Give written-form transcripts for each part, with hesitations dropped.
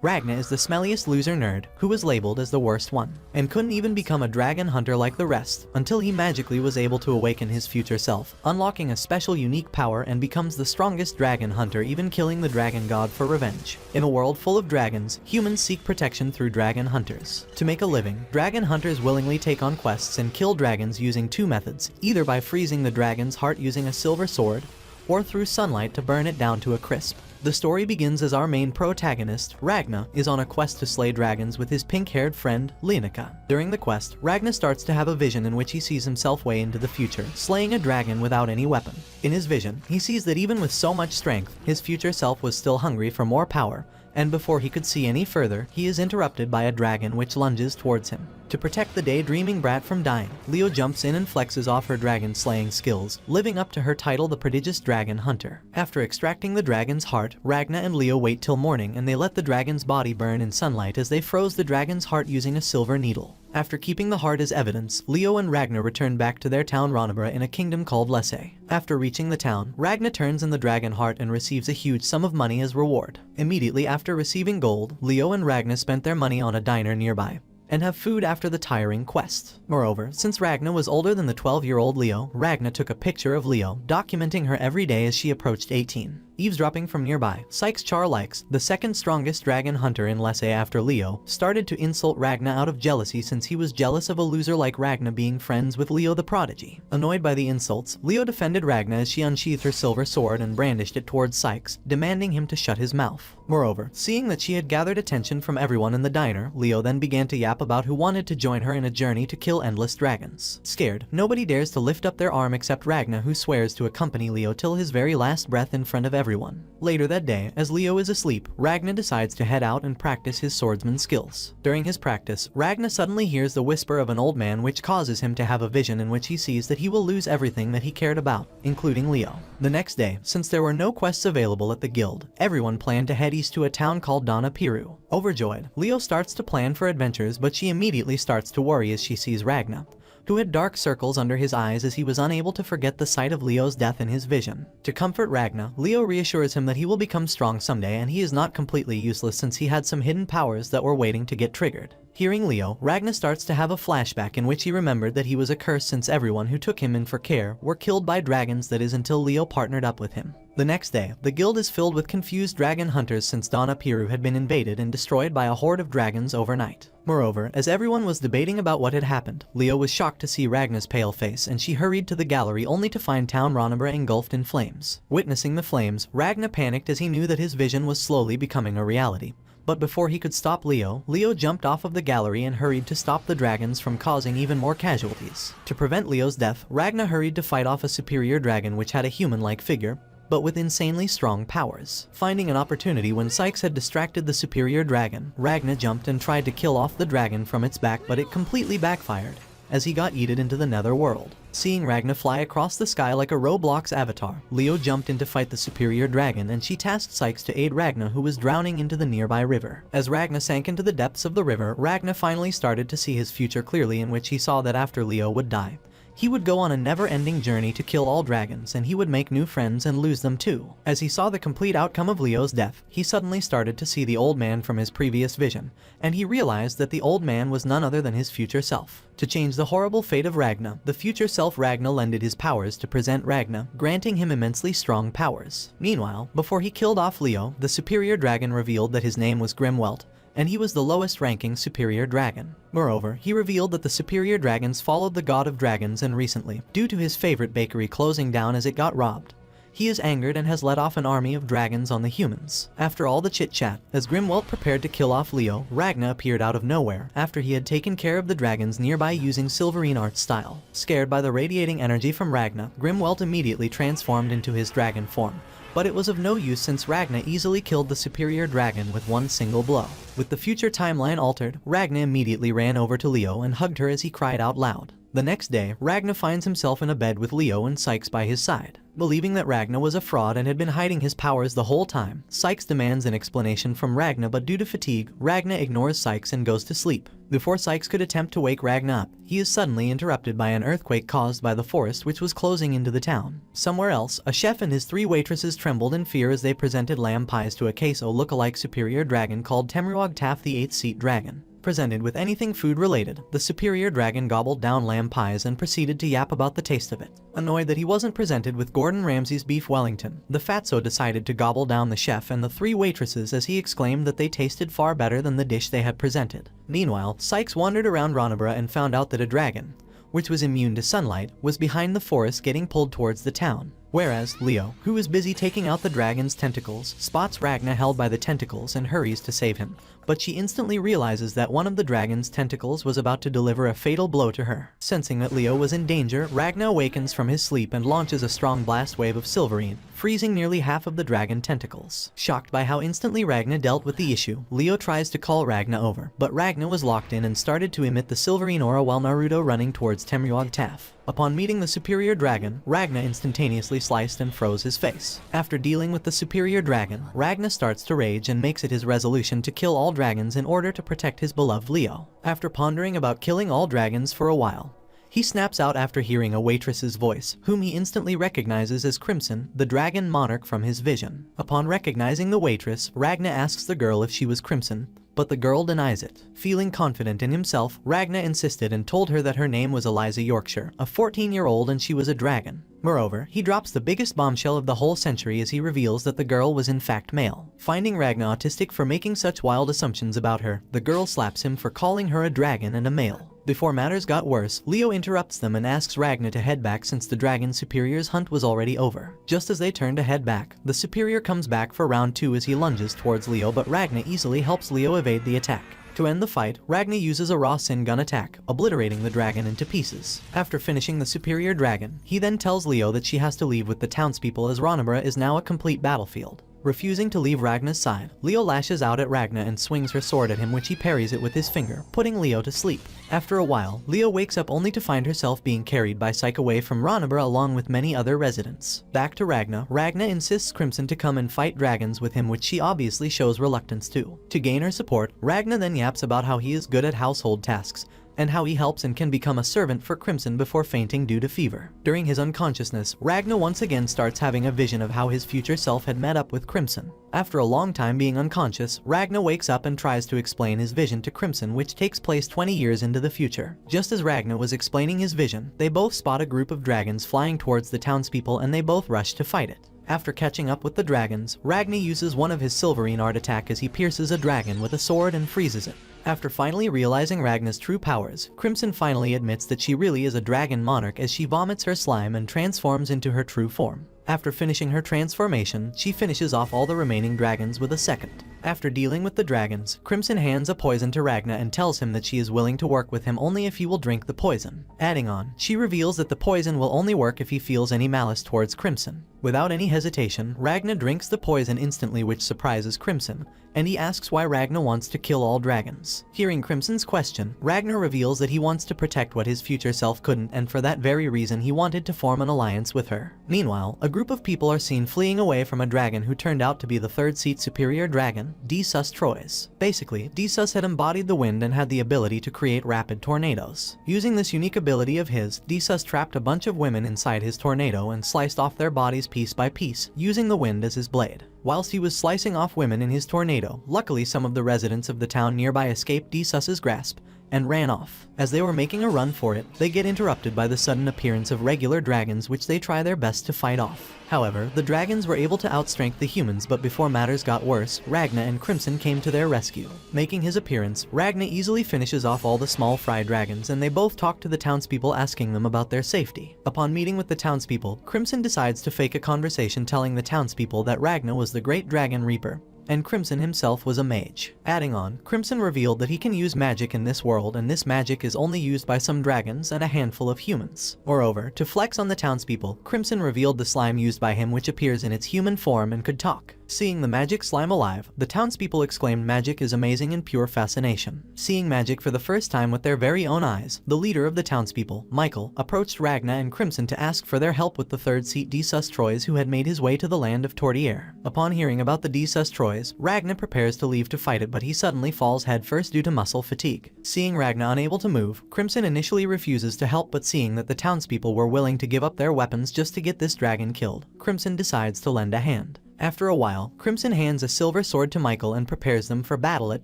Ragna is the smelliest loser nerd who was labeled as the worst one, and couldn't even become a dragon hunter like the rest until he magically was able to awaken his future self, unlocking a special unique power and becomes the strongest dragon hunter, even killing the dragon god for revenge. In a world full of dragons, humans seek protection through dragon hunters. To make a living, dragon hunters willingly take on quests and kill dragons using two methods, either by freezing the dragon's heart using a silver sword, or through sunlight to burn it down to a crisp. The story begins as our main protagonist, Ragna, is on a quest to slay dragons with his pink-haired friend, Leonica. During the quest, Ragna starts to have a vision in which he sees himself way into the future, slaying a dragon without any weapon. In his vision, he sees that even with so much strength, his future self was still hungry for more power, and before he could see any further, he is interrupted by a dragon which lunges towards him. To protect the daydreaming brat from dying, Leo jumps in and flexes off her dragon-slaying skills, living up to her title, the prodigious dragon hunter. After extracting the dragon's heart, Ragna and Leo wait till morning and they let the dragon's body burn in sunlight as they froze the dragon's heart using a silver needle. After keeping the heart as evidence, Leo and Ragna return back to their town Ronabra in a kingdom called Lesse. After reaching the town, Ragna turns in the dragon heart and receives a huge sum of money as reward. Immediately after receiving gold, Leo and Ragna spent their money on a diner nearby and have food after the tiring quest. Moreover, since Ragna was older than the 12-year-old Leo, Ragna took a picture of Leo, documenting her every day as she approached 18. Eavesdropping from nearby, Sykes Charlikes, the second strongest dragon hunter in Lesse after Leo, started to insult Ragna out of jealousy since he was jealous of a loser like Ragna being friends with Leo the prodigy. Annoyed by the insults, Leo defended Ragna as she unsheathed her silver sword and brandished it towards Sykes, demanding him to shut his mouth. Moreover, seeing that she had gathered attention from everyone in the diner, Leo then began to yap about who wanted to join her in a journey to kill endless dragons. Scared, nobody dares to lift up their arm except Ragna, who swears to accompany Leo till his very last breath in front of everyone. Later that day, as Leo is asleep, Ragna decides to head out and practice his swordsman skills. During his practice, Ragna suddenly hears the whisper of an old man which causes him to have a vision in which he sees that he will lose everything that he cared about, including Leo. The next day, since there were no quests available at the guild, everyone planned to head east to a town called Donna Piru. Overjoyed, Leo starts to plan for adventures, but she immediately starts to worry as she sees Ragna, who had dark circles under his eyes as he was unable to forget the sight of Leo's death in his vision. To comfort Ragna, Leo reassures him that he will become strong someday and he is not completely useless since he had some hidden powers that were waiting to get triggered. Hearing Leo, Ragna starts to have a flashback in which he remembered that he was a curse since everyone who took him in for care were killed by dragons, that is until Leo partnered up with him. The next day, the guild is filled with confused dragon hunters since Donna Piru had been invaded and destroyed by a horde of dragons overnight. Moreover, as everyone was debating about what had happened, Leo was shocked to see Ragna's pale face and she hurried to the gallery only to find town Ronabra engulfed in flames. Witnessing the flames, Ragna panicked as he knew that his vision was slowly becoming a reality. But before he could stop Leo, Leo jumped off of the gallery and hurried to stop the dragons from causing even more casualties. To prevent Leo's death, Ragna hurried to fight off a superior dragon which had a human-like figure, but with insanely strong powers. Finding an opportunity when Sykes had distracted the superior dragon, Ragna jumped and tried to kill off the dragon from its back, but it completely backfired as he got yeeted into the nether world. Seeing Ragna fly across the sky like a Roblox avatar, Leo jumped in to fight the superior dragon and she tasked Sykes to aid Ragna, who was drowning into the nearby river. As Ragna sank into the depths of the river, Ragna finally started to see his future clearly, in which he saw that after Leo would die, he would go on a never-ending journey to kill all dragons, and he would make new friends and lose them too. As he saw the complete outcome of Leo's death, he suddenly started to see the old man from his previous vision, and he realized that the old man was none other than his future self. To change the horrible fate of Ragna, the future self Ragna lended his powers to present Ragna, granting him immensely strong powers. Meanwhile, before he killed off Leo, the superior dragon revealed that his name was Grimwelt, and he was the lowest-ranking superior dragon. Moreover, he revealed that the superior dragons followed the god of dragons, and recently, due to his favorite bakery closing down as it got robbed, he is angered and has let off an army of dragons on the humans. After all the chit-chat, as Grimwelt prepared to kill off Leo, Ragna appeared out of nowhere after he had taken care of the dragons nearby using Silverine art style. Scared by the radiating energy from Ragna, Grimwelt immediately transformed into his dragon form, but it was of no use since Ragna easily killed the superior dragon with one single blow. With the future timeline altered, Ragna immediately ran over to Leo and hugged her as he cried out loud. The next day, Ragnar finds himself in a bed with Leo and Sykes by his side. Believing that Ragnar was a fraud and had been hiding his powers the whole time, Sykes demands an explanation from Ragnar, but due to fatigue, Ragnar ignores Sykes and goes to sleep. Before Sykes could attempt to wake Ragnar up, he is suddenly interrupted by an earthquake caused by the forest which was closing into the town. Somewhere else, a chef and his 3 waitresses trembled in fear as they presented lamb pies to a queso look-alike superior dragon called Temruog Taff, the 8-seat dragon. Presented with anything food-related, the superior dragon gobbled down lamb pies and proceeded to yap about the taste of it. Annoyed that he wasn't presented with Gordon Ramsay's beef Wellington, the fatso decided to gobble down the chef and the 3 waitresses as he exclaimed that they tasted far better than the dish they had presented. Meanwhile, Sykes wandered around Ronabra and found out that a dragon, which was immune to sunlight, was behind the forest getting pulled towards the town. Whereas Leo, who is busy taking out the dragon's tentacles, spots Ragnar held by the tentacles and hurries to save him. But she instantly realizes that one of the dragon's tentacles was about to deliver a fatal blow to her. Sensing that Leo was in danger, Ragnar awakens from his sleep and launches a strong blast wave of silverine, freezing nearly half of the dragon tentacles. Shocked by how instantly Ragnar dealt with the issue, Leo tries to call Ragnar over, but Ragnar was locked in and started to emit the silverine aura while Naruto running towards Temruog Taff. Upon meeting the superior dragon, Ragnar instantaneously sliced and froze his face. After dealing with the superior dragon, Ragnar starts to rage and makes it his resolution to kill all dragons in order to protect his beloved Leo. After pondering about killing all dragons for a while, he snaps out after hearing a waitress's voice, whom he instantly recognizes as Crimson, the dragon monarch from his vision. Upon recognizing the waitress, Ragnar asks the girl if she was Crimson, but the girl denies it. Feeling confident in himself, Ragnar insisted and told her that her name was Eliza Yorkshire, a 14-year-old, and she was a dragon. Moreover, he drops the biggest bombshell of the whole century as he reveals that the girl was in fact male. Finding Ragnar autistic for making such wild assumptions about her, the girl slaps him for calling her a dragon and a male. Before matters got worse, Leo interrupts them and asks Ragnar to head back since the dragon superior's hunt was already over. Just as they turn to head back, the superior comes back for round 2 as he lunges towards Leo, but Ragnar easily helps Leo evade the attack. To end the fight, Ragnar uses a raw sin gun attack, obliterating the dragon into pieces. After finishing the superior dragon, he then tells Leo that she has to leave with the townspeople as Ronabra is now a complete battlefield. Refusing to leave Ragnar's side, Leo lashes out at Ragnar and swings her sword at him, which he parries it with his finger, putting Leo to sleep. After a while, Leo wakes up only to find herself being carried by Syke away from Ronabra along with many other residents. Back to Ragnar, Ragnar insists Crimson to come and fight dragons with him, which she obviously shows reluctance to. To gain her support, Ragnar then yaps about how he is good at household tasks, and how he helps and can become a servant for Crimson before fainting due to fever. During his unconsciousness, Ragnar once again starts having a vision of how his future self had met up with Crimson. After a long time being unconscious, Ragnar wakes up and tries to explain his vision to Crimson, which takes place 20 years into the future. Just as Ragnar was explaining his vision, they both spot a group of dragons flying towards the townspeople and they both rush to fight it. After catching up with the dragons, Ragnar uses one of his silverine art attack as he pierces a dragon with a sword and freezes it. After finally realizing Ragnar's true powers, Crimson finally admits that she really is a dragon monarch as she vomits her slime and transforms into her true form. After finishing her transformation, she finishes off all the remaining dragons with a second. After dealing with the dragons, Crimson hands a poison to Ragnar and tells him that she is willing to work with him only if he will drink the poison. Adding on, she reveals that the poison will only work if he feels any malice towards Crimson. Without any hesitation, Ragnar drinks the poison instantly, which surprises Crimson, and he asks why Ragnar wants to kill all dragons. Hearing Crimson's question, Ragnar reveals that he wants to protect what his future self couldn't, and for that very reason he wanted to form an alliance with her. Meanwhile, a group of people are seen fleeing away from a dragon who turned out to be the third-seat superior dragon, Desus Troyes. Basically, Desus had embodied the wind and had the ability to create rapid tornadoes. Using this unique ability of his, Desus trapped a bunch of women inside his tornado and sliced off their bodies piece by piece, using the wind as his blade. Whilst he was slicing off women in his tornado, luckily some of the residents of the town nearby escaped Desus's grasp and ran off. As they were making a run for it, they get interrupted by the sudden appearance of regular dragons, which they try their best to fight off. However, the dragons were able to outstrength the humans, but before matters got worse, Ragnar and Crimson came to their rescue. Making his appearance, Ragnar easily finishes off all the small fry dragons, and they both talk to the townspeople asking them about their safety. Upon meeting with the townspeople, Crimson decides to fake a conversation telling the townspeople that Ragnar was the great dragon reaper, and Crimson himself was a mage. Adding on, Crimson revealed that he can use magic in this world, and this magic is only used by some dragons and a handful of humans. Moreover, to flex on the townspeople, Crimson revealed the slime used by him, which appears in its human form and could talk. Seeing the magic slime alive, the townspeople exclaimed magic is amazing and pure fascination. Seeing magic for the first time with their very own eyes, the leader of the townspeople, Michael, approached Ragna and Crimson to ask for their help with the third seat Desus Troyes who had made his way to the land of Tortier. Upon hearing about the Desus Troyes, Ragna prepares to leave to fight it, but he suddenly falls headfirst due to muscle fatigue. Seeing Ragna unable to move, Crimson initially refuses to help, but seeing that the townspeople were willing to give up their weapons just to get this dragon killed, Crimson decides to lend a hand. After a while, Crimson hands a silver sword to Michael and prepares them for battle at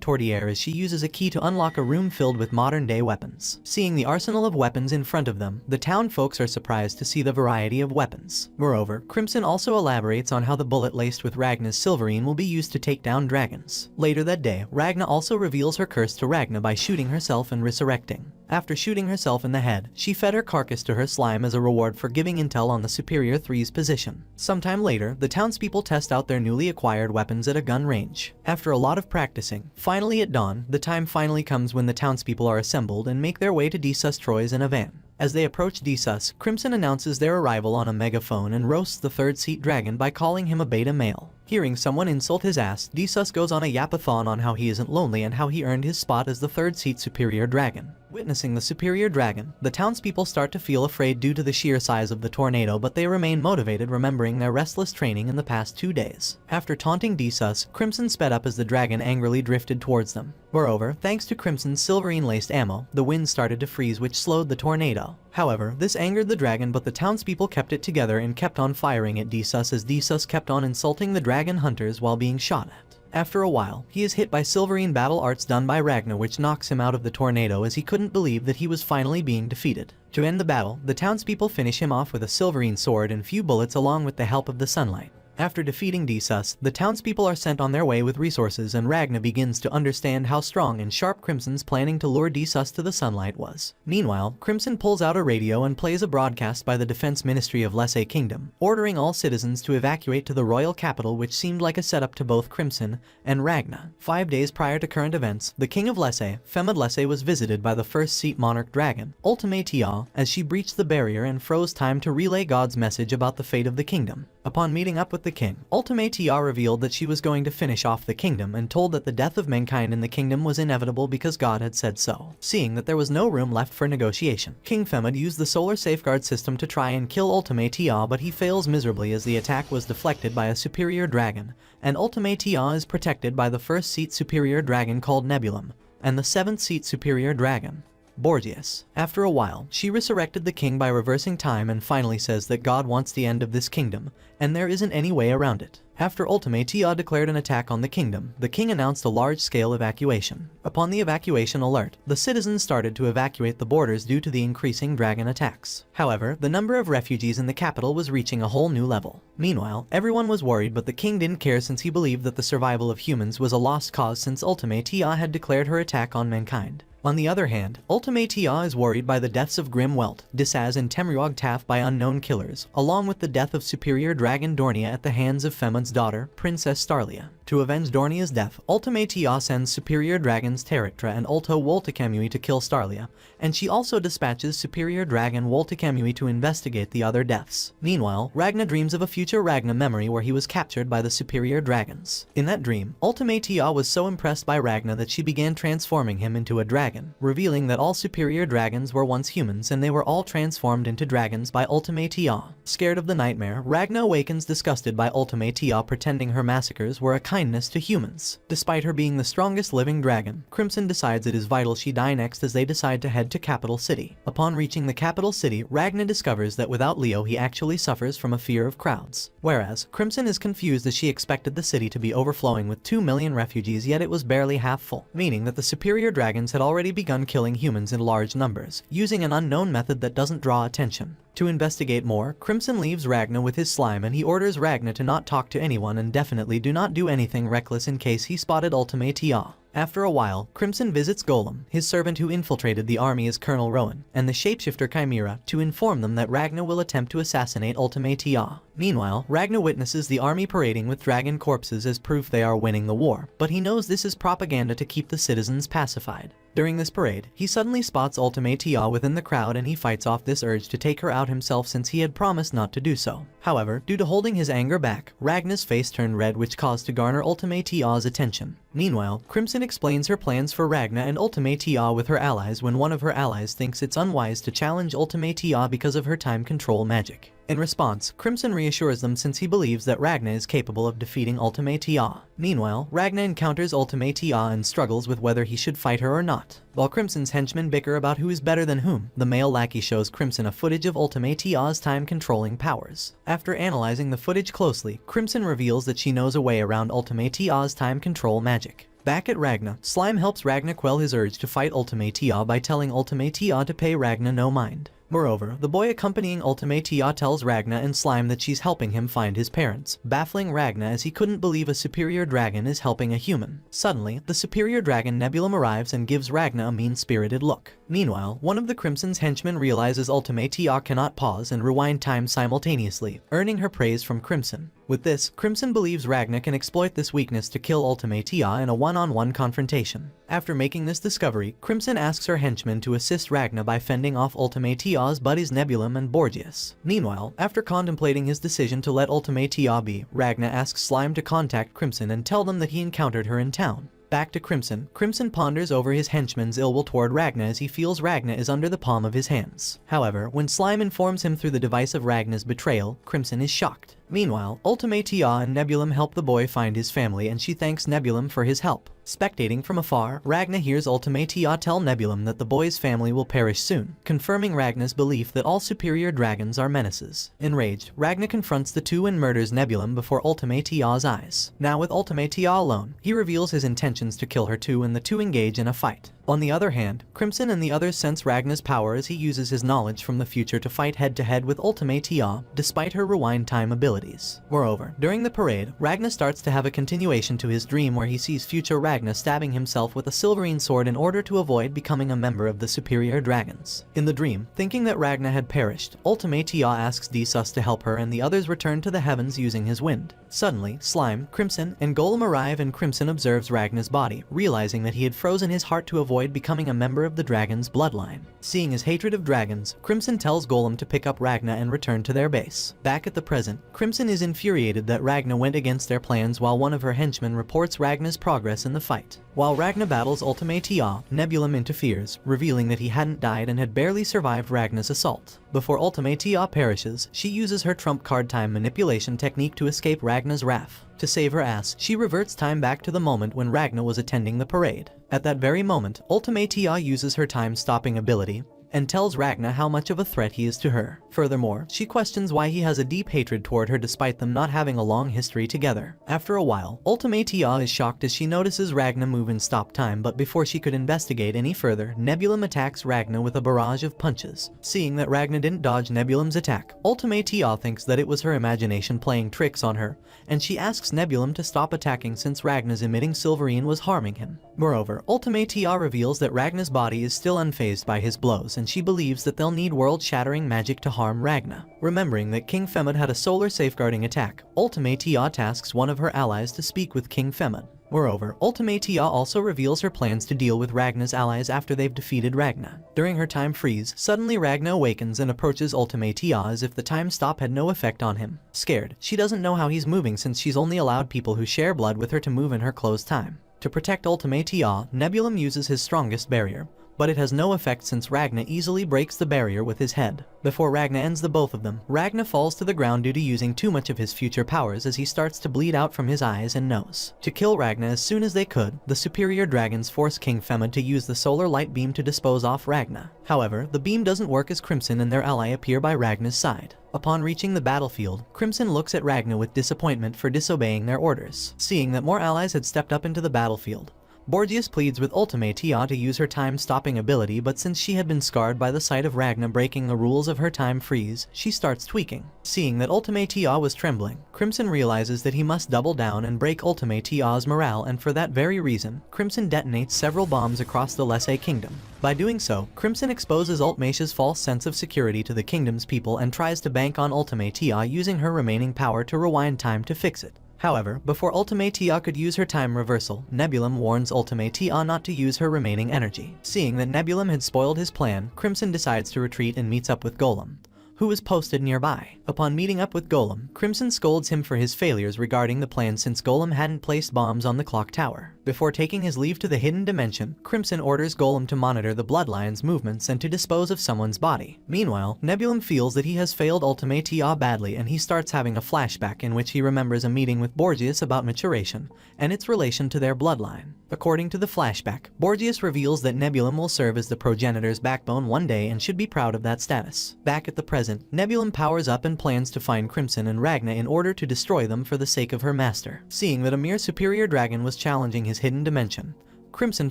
Tortier as she uses a key to unlock a room filled with modern-day weapons. Seeing the arsenal of weapons in front of them, the town folks are surprised to see the variety of weapons. Moreover, Crimson also elaborates on how the bullet laced with Ragna's silverine will be used to take down dragons. Later that day, Ragna also reveals her curse to Ragna by shooting herself and resurrecting. After shooting herself in the head, she fed her carcass to her slime as a reward for giving intel on the Superior Three's position. Sometime later, the townspeople test out their newly acquired weapons at a gun range. After a lot of practicing, finally at dawn, the time finally comes when the townspeople are assembled and make their way to Desus Troyes in a van. As they approach Desus, Crimson announces their arrival on a megaphone and roasts the third seat dragon by calling him a beta male. Hearing someone insult his ass, Desus goes on a yapathon on how he isn't lonely and how he earned his spot as the third seat superior dragon. Witnessing the superior dragon, the townspeople start to feel afraid due to the sheer size of the tornado, but they remain motivated, remembering their restless training in the past 2 days. After taunting Desus, Crimson sped up as the dragon angrily drifted towards them. Moreover, thanks to Crimson's silverine-laced ammo, the wind started to freeze, which slowed the tornado. However, this angered the dragon, but the townspeople kept it together and kept on firing at Desus as Desus kept on insulting the dragon hunters while being shot at. After a while, he is hit by silverine battle arts done by Ragna, which knocks him out of the tornado as he couldn't believe that he was finally being defeated. To end the battle, the townspeople finish him off with a silverine sword and few bullets along with the help of the sunlight. After defeating Desus, the townspeople are sent on their way with resources, and Ragna begins to understand how strong and sharp Crimson's planning to lure Desus to the sunlight was. Meanwhile, Crimson pulls out a radio and plays a broadcast by the Defense Ministry of Lesse Kingdom, ordering all citizens to evacuate to the royal capital, which seemed like a setup to both Crimson and Ragna. 5 days prior to current events, the king of Lesse, Femad Lesse, was visited by the first seat monarch dragon, Ultimate Tia, as she breached the barrier and froze time to relay God's message about the fate of the kingdom. Upon meeting up with the king, Ultimate Tia revealed that she was going to finish off the kingdom and told that the death of mankind in the kingdom was inevitable because God had said so. Seeing that there was no room left for negotiation, King Femad used the solar safeguard system to try and kill Ultimate Tia, but he fails miserably as the attack was deflected by a superior dragon, and Ultimate Tia is protected by the first seat superior dragon called Nebulum, and the 7th seat superior dragon, Borgias. After a while, she resurrected the king by reversing time and finally says that God wants the end of this kingdom, and there isn't any way around it. After Ultimate Tia declared an attack on the kingdom, the king announced a large-scale evacuation. Upon the evacuation alert, the citizens started to evacuate the borders due to the increasing dragon attacks. However, the number of refugees in the capital was reaching a whole new level. Meanwhile, everyone was worried, but the king didn't care since he believed that the survival of humans was a lost cause since Ultimate Tia had declared her attack on mankind. On the other hand, Ultimate Tia is worried by the deaths of Grim Welt, Disaz, and Temruog Taf by unknown killers, along with the death of superior dragon Dornia at the hands of Femad's daughter, Princess Starlia. To avenge Dornia's death, Ultimate Tia sends superior dragons Terictra and Ulto Woltekamui to kill Starlia, and she also dispatches superior dragon Woltekamui to investigate the other deaths. Meanwhile, Ragna dreams of a future Ragna memory where he was captured by the superior dragons. In that dream, Ultimate Tia was so impressed by Ragna that she began transforming him into a dragon, revealing that all superior dragons were once humans and they were all transformed into dragons by Ultimate Tia. Scared of the nightmare, Ragna awakens disgusted by Ultimate Tia pretending her massacres were a kindness to humans. Despite her being the strongest living dragon, Crimson decides it is vital she die next as they decide to head to Capital City. Upon reaching the capital city, Ragna discovers that without Leo he actually suffers from a fear of crowds. Whereas, Crimson is confused as she expected the city to be overflowing with 2 million refugees, yet it was barely half full, meaning that the superior dragons had already begun killing humans in large numbers, using an unknown method that doesn't draw attention. To investigate more, Crimson leaves Ragna with his slime and he orders Ragna to not talk to anyone and definitely do not do anything reckless in case he spotted Ultimate Tia. After a while, Crimson visits Golem, his servant who infiltrated the army as Colonel Rowan, and the shapeshifter Chimera, to inform them that Ragna will attempt to assassinate Ultimate Tia. Meanwhile, Ragna witnesses the army parading with dragon corpses as proof they are winning the war, but he knows this is propaganda to keep the citizens pacified. During this parade, he suddenly spots Ultimatea within the crowd and he fights off this urge to take her out himself since he had promised not to do so. However, due to holding his anger back, Ragna's face turned red, which caused to garner Ultimatea's attention. Meanwhile, Crimson explains her plans for Ragna and Ultimatea with her allies when one of her allies thinks it's unwise to challenge Ultimatea because of her time control magic. In response, Crimson reassures them since he believes that Ragna is capable of defeating Ultimatea. Meanwhile, Ragna encounters Ultimatea and struggles with whether he should fight her or not. While Crimson's henchmen bicker about who is better than whom, the male lackey shows Crimson a footage of Ultimatea's time-controlling powers. After analyzing the footage closely, Crimson reveals that she knows a way around Ultimatea's time control magic. Back at Ragna, Slime helps Ragna quell his urge to fight Ultimatea by telling Ultimatea to pay Ragna no mind. Moreover, the boy accompanying Ultimatea tells Ragna and Slime that she's helping him find his parents, baffling Ragna as he couldn't believe a superior dragon is helping a human. Suddenly, the superior dragon Nebulum arrives and gives Ragna a mean-spirited look. Meanwhile, one of the Crimson's henchmen realizes Ultimatea cannot pause and rewind time simultaneously, earning her praise from Crimson. With this, Crimson believes Ragna can exploit this weakness to kill Ultimatea in a one-on-one confrontation. After making this discovery, Crimson asks her henchmen to assist Ragna by fending off Ultimatea's buddies Nebulum and Borgias. Meanwhile, after contemplating his decision to let Ultimatea be, Ragna asks Slime to contact Crimson and tell them that he encountered her in town. Back to Crimson, Crimson ponders over his henchman's ill will toward Ragna as he feels Ragna is under the palm of his hands. However, when Slime informs him through the device of Ragna's betrayal, Crimson is shocked. Meanwhile, Ultimatea and Nebulum help the boy find his family and she thanks Nebulum for his help. Spectating from afar, Ragna hears Ultimatea tell Nebulum that the boy's family will perish soon, confirming Ragna's belief that all superior dragons are menaces. Enraged, Ragna confronts the two and murders Nebulum before Ultimatea's eyes. Now with Ultimatea alone, he reveals his intentions to kill her too and the two engage in a fight. On the other hand, Crimson and the others sense Ragna's power as he uses his knowledge from the future to fight head-to-head with Ultimatea, despite her rewind time abilities. Moreover, during the parade, Ragna starts to have a continuation to his dream where he sees future Ragna stabbing himself with a silverine sword in order to avoid becoming a member of the superior dragons. In the dream, thinking that Ragna had perished, Ultimatea asks Desus to help her and the others return to the heavens using his wind. Suddenly, Slime, Crimson, and Golem arrive and Crimson observes Ragna's body, realizing that he had frozen his heart to avoid becoming a member of the dragon's bloodline. Seeing his hatred of dragons, Crimson tells Golem to pick up Ragna and return to their base. Back at the present, Crimson is infuriated that Ragna went against their plans while one of her henchmen reports Ragna's progress in the fight. While Ragna battles Ultimatea, Nebulum interferes, revealing that he hadn't died and had barely survived Ragna's assault. Before Ultimatea perishes, she uses her trump card time manipulation technique to escape Ragna's wrath. To save her ass, she reverts time back to the moment when Ragna was attending the parade. At that very moment, Ultimatea uses her time-stopping ability, and tells Ragna how much of a threat he is to her. Furthermore, she questions why he has a deep hatred toward her despite them not having a long history together. After a while, Ultimatea is shocked as she notices Ragna move and stop time, but before she could investigate any further, Nebulum attacks Ragna with a barrage of punches. Seeing that Ragna didn't dodge Nebulum's attack, Ultimatea thinks that it was her imagination playing tricks on her, and she asks Nebulum to stop attacking since Ragna's emitting silverine was harming him. Moreover, Ultimatea reveals that Ragna's body is still unfazed by his blows, and she believes that they'll need world-shattering magic to harm Ragna. Remembering that King Femid had a solar safeguarding attack, Ultimatea tasks one of her allies to speak with King Femid. Moreover, Ultimatea also reveals her plans to deal with Ragna's allies after they've defeated Ragna. During her time freeze, suddenly Ragna awakens and approaches Ultimatea as if the time stop had no effect on him. Scared, she doesn't know how he's moving since she's only allowed people who share blood with her to move in her closed time. To protect Ultimatea, Nebulum uses his strongest barrier, but it has no effect since Ragna easily breaks the barrier with his head. Before Ragna ends the both of them, Ragna falls to the ground due to using too much of his future powers as he starts to bleed out from his eyes and nose. To kill Ragna as soon as they could, the superior dragons force King Femid to use the solar light beam to dispose off Ragna. However, the beam doesn't work as Crimson and their ally appear by Ragna's side. Upon reaching the battlefield, Crimson looks at Ragna with disappointment for disobeying their orders. Seeing that more allies had stepped up into the battlefield, Borgias pleads with Ultimatea to use her time-stopping ability, but since she had been scarred by the sight of Ragna breaking the rules of her time freeze, she starts tweaking. Seeing that Ultimatea was trembling, Crimson realizes that he must double down and break Ultimatea's morale, and for that very reason, Crimson detonates several bombs across the Lesse Kingdom. By doing so, Crimson exposes Ultimatea's false sense of security to the kingdom's people and tries to bank on Ultimatea using her remaining power to rewind time to fix it. However, before Ultimatea could use her time reversal, Nebulum warns Ultimatea not to use her remaining energy. Seeing that Nebulum had spoiled his plan, Crimson decides to retreat and meets up with Golem, who is posted nearby. Upon meeting up with Golem, Crimson scolds him for his failures regarding the plan since Golem hadn't placed bombs on the clock tower. Before taking his leave to the hidden dimension, Crimson orders Golem to monitor the Bloodline's movements and to dispose of someone's body. Meanwhile, Nebulum feels that he has failed Ultimatea badly, and he starts having a flashback in which he remembers a meeting with Borgias about maturation and its relation to their bloodline. According to the flashback, Borgias reveals that Nebulum will serve as the progenitor's backbone one day and should be proud of that status. Back at the present, Nebulum powers up and plans to find Crimson and Ragna in order to destroy them for the sake of her master. Seeing that a mere superior dragon was challenging his hidden dimension, Crimson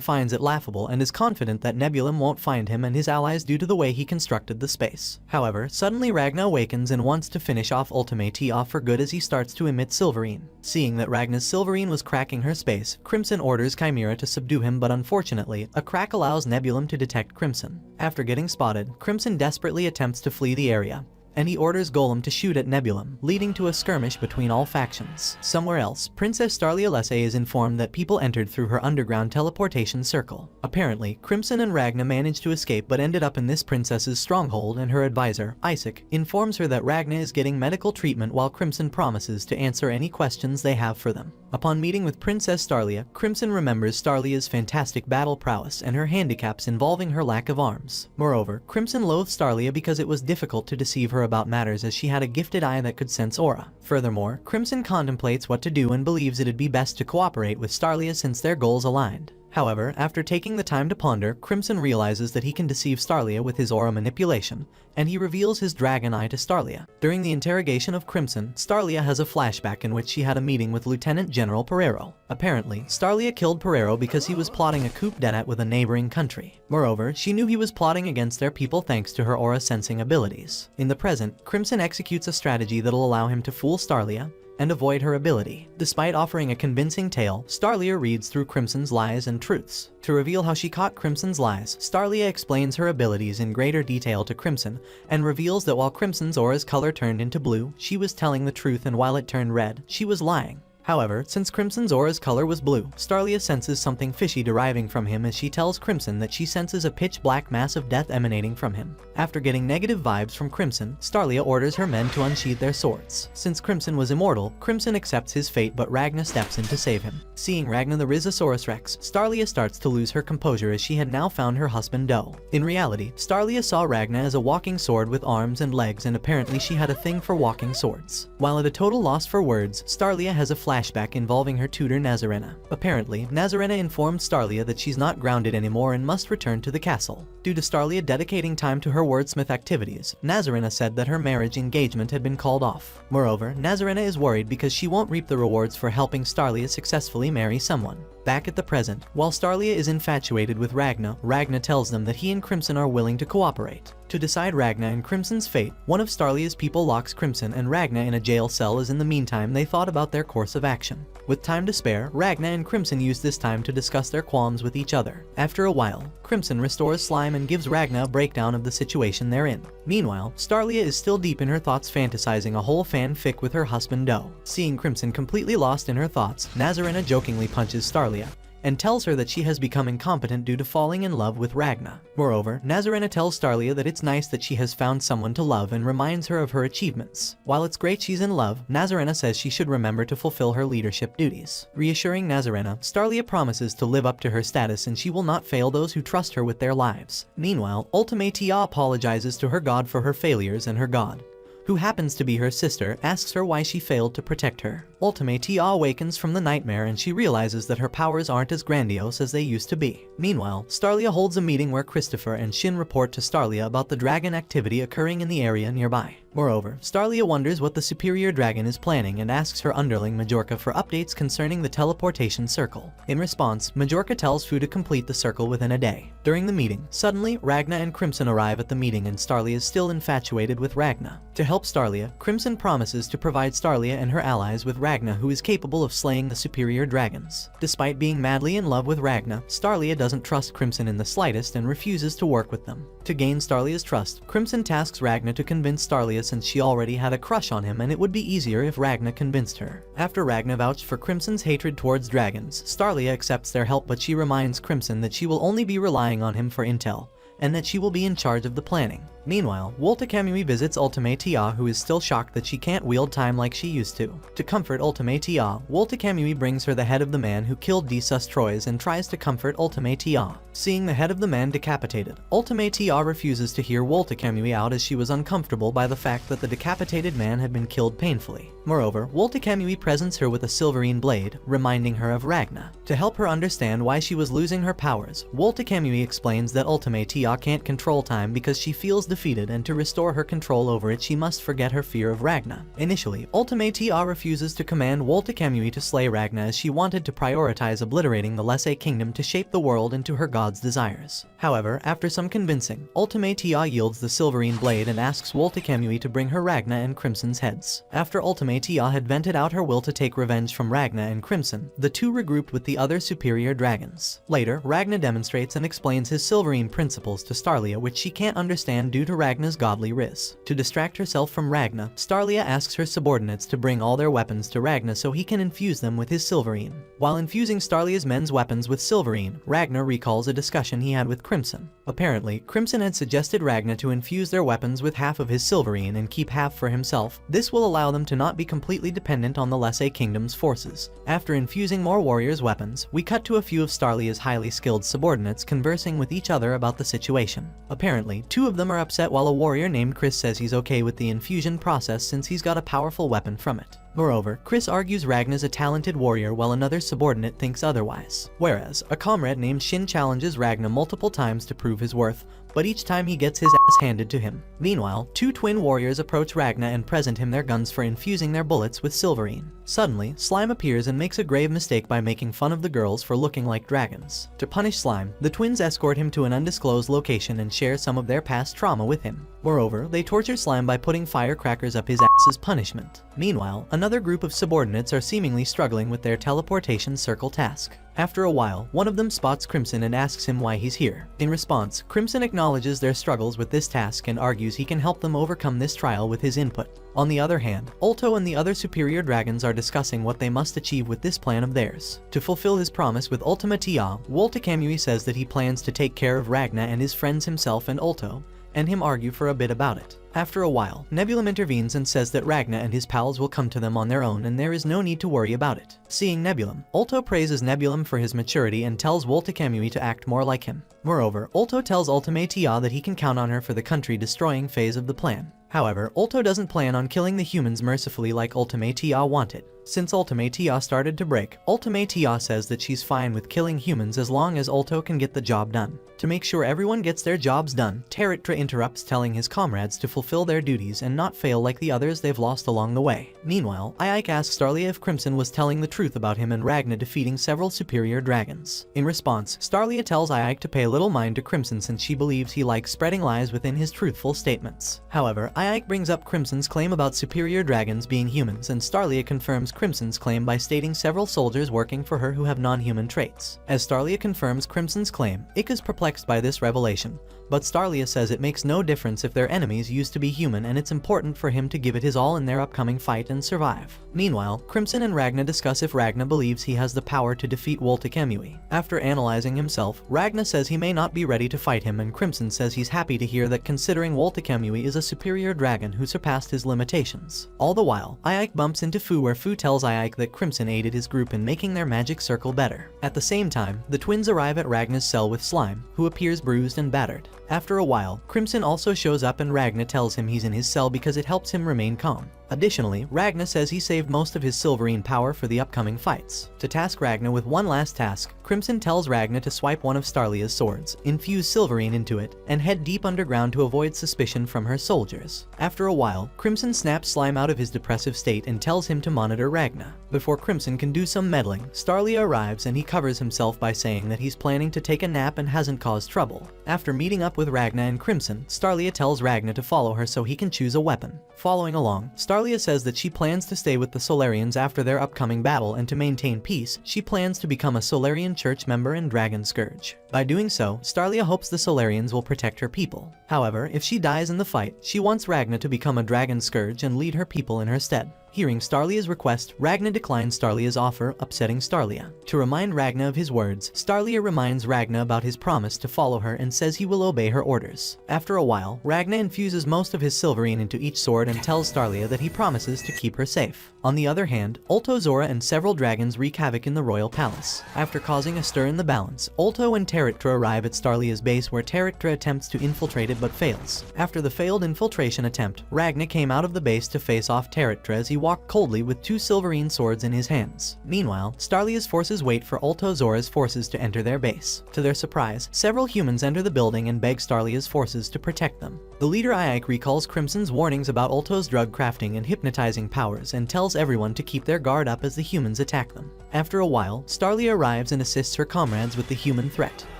finds it laughable and is confident that Nebulum won't find him and his allies due to the way he constructed the space. However, suddenly Ragna awakens and wants to finish off Ultimatea for good as he starts to emit Silverine. Seeing that Ragna's Silverine was cracking her space, Crimson orders Chimera to subdue him, but unfortunately, a crack allows Nebulum to detect Crimson. After getting spotted, Crimson desperately attempts to flee the area, and he orders Golem to shoot at Nebulum, leading to a skirmish between all factions. Somewhere else, Princess Starlia Lesse is informed that people entered through her underground teleportation circle. Apparently, Crimson and Ragna managed to escape but ended up in this princess's stronghold, and her advisor, Isaac, informs her that Ragna is getting medical treatment while Crimson promises to answer any questions they have for them. Upon meeting with Princess Starlia, Crimson remembers Starlia's fantastic battle prowess and her handicaps involving her lack of arms. Moreover, Crimson loathed Starlia because it was difficult to deceive her about matters as she had a gifted eye that could sense aura. Furthermore, Crimson contemplates what to do and believes it'd be best to cooperate with Starlia since their goals aligned. However, after taking the time to ponder, Crimson realizes that he can deceive Starlia with his aura manipulation, and he reveals his dragon eye to Starlia. During the interrogation of Crimson, Starlia has a flashback in which she had a meeting with Lieutenant General Perero. Apparently, Starlia killed Perero because he was plotting a coup d'etat with a neighboring country. Moreover, she knew he was plotting against their people thanks to her aura sensing abilities. In the present, Crimson executes a strategy that'll allow him to fool Starlia and avoid her ability. Despite offering a convincing tale, Starlia reads through Crimson's lies and truths. To reveal how she caught Crimson's lies, Starlia explains her abilities in greater detail to Crimson and reveals that while Crimson's aura's color turned into blue, she was telling the truth, and while it turned red, she was lying. However, since Crimson's aura's color was blue, Starlia senses something fishy deriving from him as she tells Crimson that she senses a pitch-black mass of death emanating from him. After getting negative vibes from Crimson, Starlia orders her men to unsheath their swords. Since Crimson was immortal, Crimson accepts his fate, but Ragna steps in to save him. Seeing Ragna the Rhizosaurus Rex, Starlia starts to lose her composure as she had now found her husband Doe. In reality, Starlia saw Ragna as a walking sword with arms and legs, and apparently she had a thing for walking swords. While at a total loss for words, Starlia has a flashback involving her tutor Nazarena. Apparently, Nazarena informed Starlia that she's not grounded anymore and must return to the castle. Due to Starlia dedicating time to her wordsmith activities, Nazarena said that her marriage engagement had been called off. Moreover, Nazarena is worried because she won't reap the rewards for helping Starlia successfully marry someone. Back at the present, while Starlia is infatuated with Ragna, Ragna tells them that he and Crimson are willing to cooperate. To decide Ragna and Crimson's fate, one of Starlia's people locks Crimson and Ragna in a jail cell, as in the meantime they thought about their course of action. With time to spare, Ragna and Crimson use this time to discuss their qualms with each other. After a while, Crimson restores Slime and gives Ragna a breakdown of the situation they're in. Meanwhile, Starlia is still deep in her thoughts, fantasizing a whole fanfic with her husband Doe. Seeing Crimson completely lost in her thoughts, Nazarena jokingly punches Starlia and tells her that she has become incompetent due to falling in love with Ragna. Moreover, Nazarena tells Starlia that it's nice that she has found someone to love and reminds her of her achievements. While it's great she's in love, Nazarena says she should remember to fulfill her leadership duties. Reassuring Nazarena, Starlia promises to live up to her status and she will not fail those who trust her with their lives. Meanwhile, Ultimatea apologizes to her god for her failures, and her god, who happens to be her sister, asks her why she failed to protect her. Ultimate Tia awakens from the nightmare and she realizes that her powers aren't as grandiose as they used to be. Meanwhile, Starlia holds a meeting where Christopher and Shin report to Starlia about the dragon activity occurring in the area nearby. Moreover, Starlia wonders what the superior dragon is planning and asks her underling Majorca for updates concerning the teleportation circle. In response, Majorca tells Fu to complete the circle within a day. During the meeting, suddenly, Ragna and Crimson arrive at the meeting and Starlia is still infatuated with Ragna. To help Starlia, Crimson promises to provide Starlia and her allies with Ragna, who is capable of slaying the superior dragons. Despite being madly in love with Ragna, Starlia doesn't trust Crimson in the slightest and refuses to work with them. To gain Starlia's trust, Crimson tasks Ragna to convince Starlia since she already had a crush on him and it would be easier if Ragna convinced her. After Ragna vouched for Crimson's hatred towards dragons, Starlia accepts their help, but she reminds Crimson that she will only be relying on him for intel, and that she will be in charge of the planning. Meanwhile, Wolta Kamui visits Ultimate Tia, who is still shocked that she can't wield time like she used to. To comfort Ultimate Tia, Wolta Kamui brings her the head of the man who killed Desus Troyes and tries to comfort Ultimate Tia. Seeing the head of the man decapitated, Ultimate Tia refuses to hear Wolta Kamui out as she was uncomfortable by the fact that the decapitated man had been killed painfully. Moreover, Wolta Kamui presents her with a silverine blade, reminding her of Ragna. To help her understand why she was losing her powers, Wolta Kamui explains that Ultimate Tia can't control time because she feels defeated, and to restore her control over it she must forget her fear of Ragna. Initially, Ultimate Tia refuses to command Wolta Kamui to slay Ragna as she wanted to prioritize obliterating the Lesse Kingdom to shape the world into her god's desires. However, after some convincing, Ultimate Tia yields the silverine blade and asks Wolta Kamui to bring her Ragna and Crimson's heads. After Ultimate Tia had vented out her will to take revenge from Ragna and Crimson, the two regrouped with the other superior dragons. Later, Ragna demonstrates and explains his silverine principles to Starlia, which she can't understand due to Ragna's godly riz. To distract herself from Ragna, Starlia asks her subordinates to bring all their weapons to Ragna so he can infuse them with his silverine. While infusing Starlia's men's weapons with silverine, Ragna recalls a discussion he had with Crimson. Apparently, Crimson had suggested Ragna to infuse their weapons with half of his silverine and keep half for himself. This will allow them to not be completely dependent on the Lesse Kingdom's forces. After infusing more warriors' weapons, we cut to a few of Starlia's highly skilled subordinates conversing with each other about the situation. Apparently, two of them are upset while a warrior named Chris says he's okay with the infusion process since he's got a powerful weapon from it. Moreover, Chris argues Ragna's a talented warrior while another subordinate thinks otherwise. Whereas, a comrade named Shin challenges Ragna multiple times to prove his worth, but each time he gets his ass handed to him. Meanwhile, two twin warriors approach Ragna and present him their guns for infusing their bullets with silverine. Suddenly, Slime appears and makes a grave mistake by making fun of the girls for looking like dragons. To punish Slime, the twins escort him to an undisclosed location and share some of their past trauma with him. Moreover, they torture Slime by putting firecrackers up his ass as punishment. Meanwhile, another group of subordinates are seemingly struggling with their teleportation circle task. After a while, one of them spots Crimson and asks him why he's here. In response, Crimson acknowledges their struggles with this task and argues he can help them overcome this trial with his input. On the other hand, Ulto and the other superior dragons are discussing what they must achieve with this plan of theirs. To fulfill his promise with Ultima Tia, Wolta Kamui says that he plans to take care of Ragna and his friends himself and Ulto, and him argue for a bit about it. After a while, Nebulum intervenes and says that Ragna and his pals will come to them on their own and there is no need to worry about it. Seeing Nebulum, Ulto praises Nebulum for his maturity and tells Wolta Kamui to act more like him. Moreover, Ulto tells Ultimate Tia that he can count on her for the country-destroying phase of the plan. However, Ulto doesn't plan on killing the humans mercifully like Ultimate Tia wanted. Since Ultimate Tia started to break, Ultimate Tia says that she's fine with killing humans as long as Ulto can get the job done. To make sure everyone gets their jobs done, Teritra interrupts, telling his comrades to fulfill their duties and not fail like the others they've lost along the way. Meanwhile, Ike asks Starlia if Crimson was telling the truth about him and Ragna defeating several superior dragons. In response, Starlia tells Ike to pay a little mind to Crimson since she believes he likes spreading lies within his truthful statements. However, Ike brings up Crimson's claim about superior dragons being humans, and Starlia confirms Crimson's claim by stating several soldiers working for her who have non-human traits. As Starlia confirms Crimson's claim, Ike is perplexed by this revelation, but Starlia says it makes no difference if their enemies used to be human and it's important for him to give it his all in their upcoming fight and survive. Meanwhile, Crimson and Ragna discuss if Ragna believes he has the power to defeat Wolta Kamui. After analyzing himself, Ragna says he may not be ready to fight him, and Crimson says he's happy to hear that considering Wolta Kamui is a superior dragon who surpassed his limitations. All the while, Ike bumps into Fu where Fu tells tells Ike that Crimson aided his group in making their magic circle better. At the same time, the twins arrive at Ragna's cell with Slime, who appears bruised and battered. After a while, Crimson also shows up and Ragna tells him he's in his cell because it helps him remain calm. Additionally, Ragna says he saved most of his Silverine power for the upcoming fights. To task Ragna with one last task, Crimson tells Ragna to swipe one of Starlia's swords, infuse Silverine into it, and head deep underground to avoid suspicion from her soldiers. After a while, Crimson snaps Slime out of his depressive state and tells him to monitor Ragna. Before Crimson can do some meddling, Starlia arrives and he covers himself by saying that he's planning to take a nap and hasn't caused trouble. After meeting up with Ragna and Crimson, Starlia tells Ragna to follow her so he can choose a weapon. Following along, Starlia says that she plans to stay with the Solarians after their upcoming battle, and to maintain peace, she plans to become a Solarian church member and Dragon Scourge. By doing so, Starlia hopes the Solarians will protect her people. However, if she dies in the fight, she wants Ragna to become a Dragon Scourge and lead her people in her stead. Hearing Starlia's request, Ragna declines Starlia's offer, upsetting Starlia. To remind Ragna of his words, Starlia reminds Ragna about his promise to follow her and says he will obey her orders. After a while, Ragna infuses most of his Silverine into each sword and tells Starlia that he promises to keep her safe. On the other hand, Ulto, Zora, and several dragons wreak havoc in the royal palace. After causing a stir in the balance, Ulto and Terractra arrive at Starlia's base where Terractra attempts to infiltrate it but fails. After the failed infiltration attempt, Ragna came out of the base to face off Terractra as he walked coldly with two Silverine swords in his hands. Meanwhile, Starlia's forces wait for Ulto Zora's forces to enter their base. To their surprise, several humans enter the building and beg Starlia's forces to protect them. The leader Ike recalls Crimson's warnings about Ulto's drug crafting and hypnotizing powers and tells everyone to keep their guard up as the humans attack them. After a while, Starlia arrives and assists her comrades with the human threat.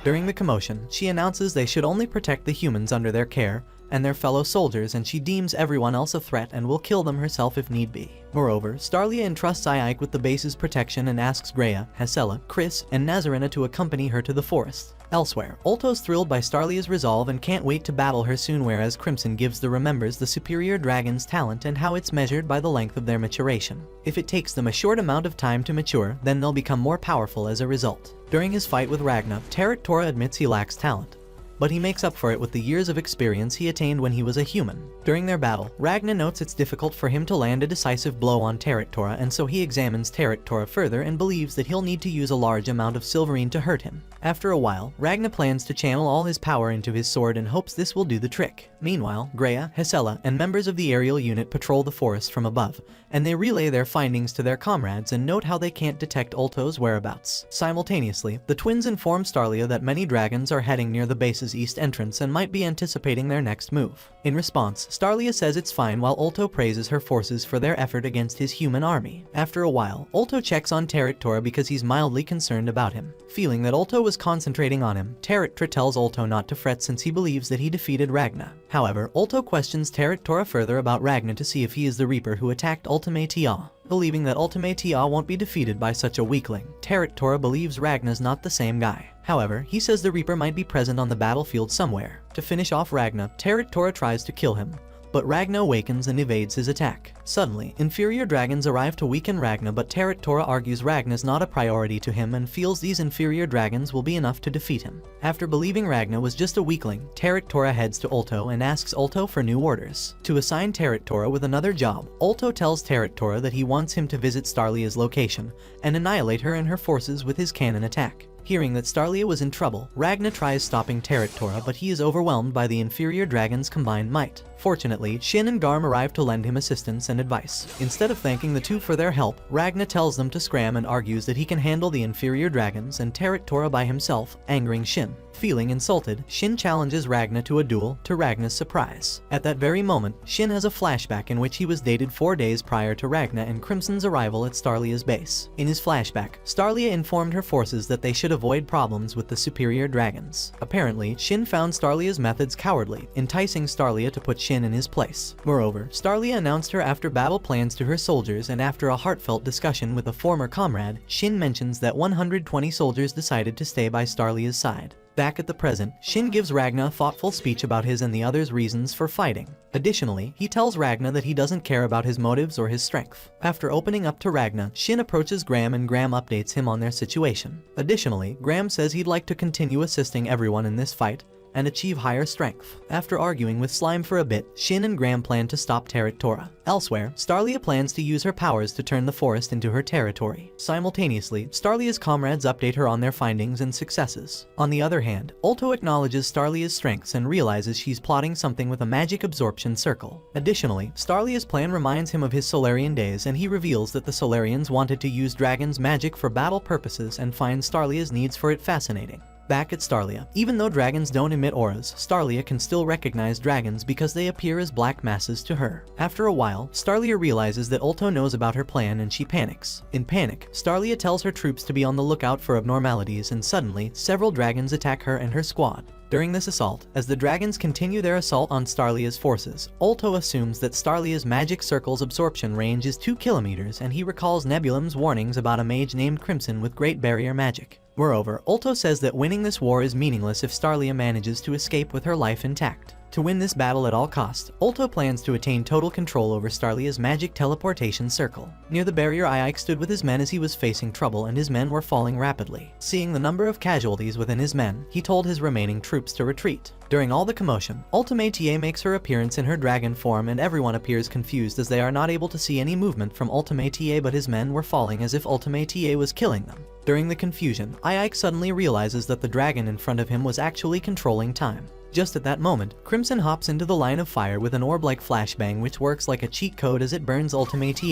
During the commotion, she announces they should only protect the humans under their care and their fellow soldiers, and she deems everyone else a threat and will kill them herself if need be. Moreover, Starlia entrusts Ike with the base's protection and asks Greya, Hesela, Chris, and Nazarena to accompany her to the forest. Elsewhere, Ulto's thrilled by Starlia's resolve and can't wait to battle her soon, whereas Crimson gives the remembers the superior dragon's talent and how it's measured by the length of their maturation. If it takes them a short amount of time to mature, then they'll become more powerful as a result. During his fight with Ragna, Terractra admits he lacks talent, but he makes up for it with the years of experience he attained when he was a human. During their battle, Ragna notes it's difficult for him to land a decisive blow on Terractra, and so he examines Terractra further and believes that he'll need to use a large amount of Silverine to hurt him. After a while, Ragna plans to channel all his power into his sword and hopes this will do the trick. Meanwhile, Greya, Hesela, and members of the aerial unit patrol the forest from above, and they relay their findings to their comrades and note how they can't detect Ulto's whereabouts. Simultaneously, the twins inform Starlia that many dragons are heading near the base's east entrance and might be anticipating their next move. In response, Starlia says it's fine while Ulto praises her forces for their effort against his human army. After a while, Ulto checks on Terractra because he's mildly concerned about him. Feeling that Ulto was concentrating on him, Terractra tells Ulto not to fret since he believes that he defeated Ragna. However, Ulto questions Terractra further about Ragna to see if he is the Reaper who attacked Ultimate Tia. Believing that Ultimate Tia won't be defeated by such a weakling, Terractra believes Ragna's not the same guy. However, he says the Reaper might be present on the battlefield somewhere. To finish off Ragna, Terractra tries to kill him, but Ragna awakens and evades his attack. Suddenly, inferior dragons arrive to weaken Ragna, but Terractra argues Ragna's not a priority to him and feels these inferior dragons will be enough to defeat him. After believing Ragna was just a weakling, Terractra heads to Ulto and asks Ulto for new orders. To assign Terractra with another job, Ulto tells Terractra that he wants him to visit Starlia's location and annihilate her and her forces with his cannon attack. Hearing that Starlia was in trouble, Ragna tries stopping Terractra, but he is overwhelmed by the inferior dragon's combined might. Fortunately, Shin and Garm arrive to lend him assistance and advice. Instead of thanking the two for their help, Ragna tells them to scram and argues that he can handle the inferior dragons and Terractra by himself, angering Shin. Feeling insulted, Shin challenges Ragna to a duel, to Ragna's surprise. At that very moment, Shin has a flashback in which he was dated 4 days prior to Ragna and Crimson's arrival at Starlia's base. In his flashback, Starlia informed her forces that they should avoid problems with the superior dragons. Apparently, Shin found Starlia's methods cowardly, enticing Starlia to put Shin in his place. Moreover, Starlia announced her after-battle plans to her soldiers, and after a heartfelt discussion with a former comrade, Shin mentions that 120 soldiers decided to stay by Starlia's side. Back at the present, Shin gives Ragna a thoughtful speech about his and the others' reasons for fighting. Additionally, he tells Ragna that he doesn't care about his motives or his strength. After opening up to Ragna, Shin approaches Graham and Graham updates him on their situation. Additionally, Graham says he'd like to continue assisting everyone in this fight, and achieve higher strength. After arguing with Slime for a bit, Shin and Graham plan to stop Tora. Elsewhere, Starlia plans to use her powers to turn the forest into her territory. Simultaneously, Starlia's comrades update her on their findings and successes. On the other hand, Ulto acknowledges Starlia's strengths and realizes she's plotting something with a magic absorption circle. Additionally, Starlia's plan reminds him of his Solarian days, and he reveals that the Solarians wanted to use Dragon's magic for battle purposes and finds Starlia's needs for it fascinating. Back at Starlia, even though dragons don't emit auras, Starlia can still recognize dragons because they appear as black masses to her. After a while, Starlia realizes that Ulto knows about her plan and she panics. In panic, Starlia tells her troops to be on the lookout for abnormalities, and suddenly, several dragons attack her and her squad. During this assault, as the dragons continue their assault on Starlia's forces, Ulto assumes that Starlia's magic circle's absorption range is 2 kilometers, and he recalls Nebulum's warnings about a mage named Crimson with Great Barrier magic. Moreover, Ulto says that winning this war is meaningless if Starlia manages to escape with her life intact. To win this battle at all costs, Ulto plans to attain total control over Starlia's magic teleportation circle. Near the barrier, Ike stood with his men as he was facing trouble, and his men were falling rapidly. Seeing the number of casualties within his men, he told his remaining troops to retreat. During all the commotion, Ultimate makes her appearance in her dragon form, and everyone appears confused as they are not able to see any movement from Ultimate, but his men were falling as if Ultimate was killing them. During the confusion, Ike suddenly realizes that the dragon in front of him was actually controlling time. Just at that moment, Crimson hops into the line of fire with an orb-like flashbang which works like a cheat code as it burns Ultimate.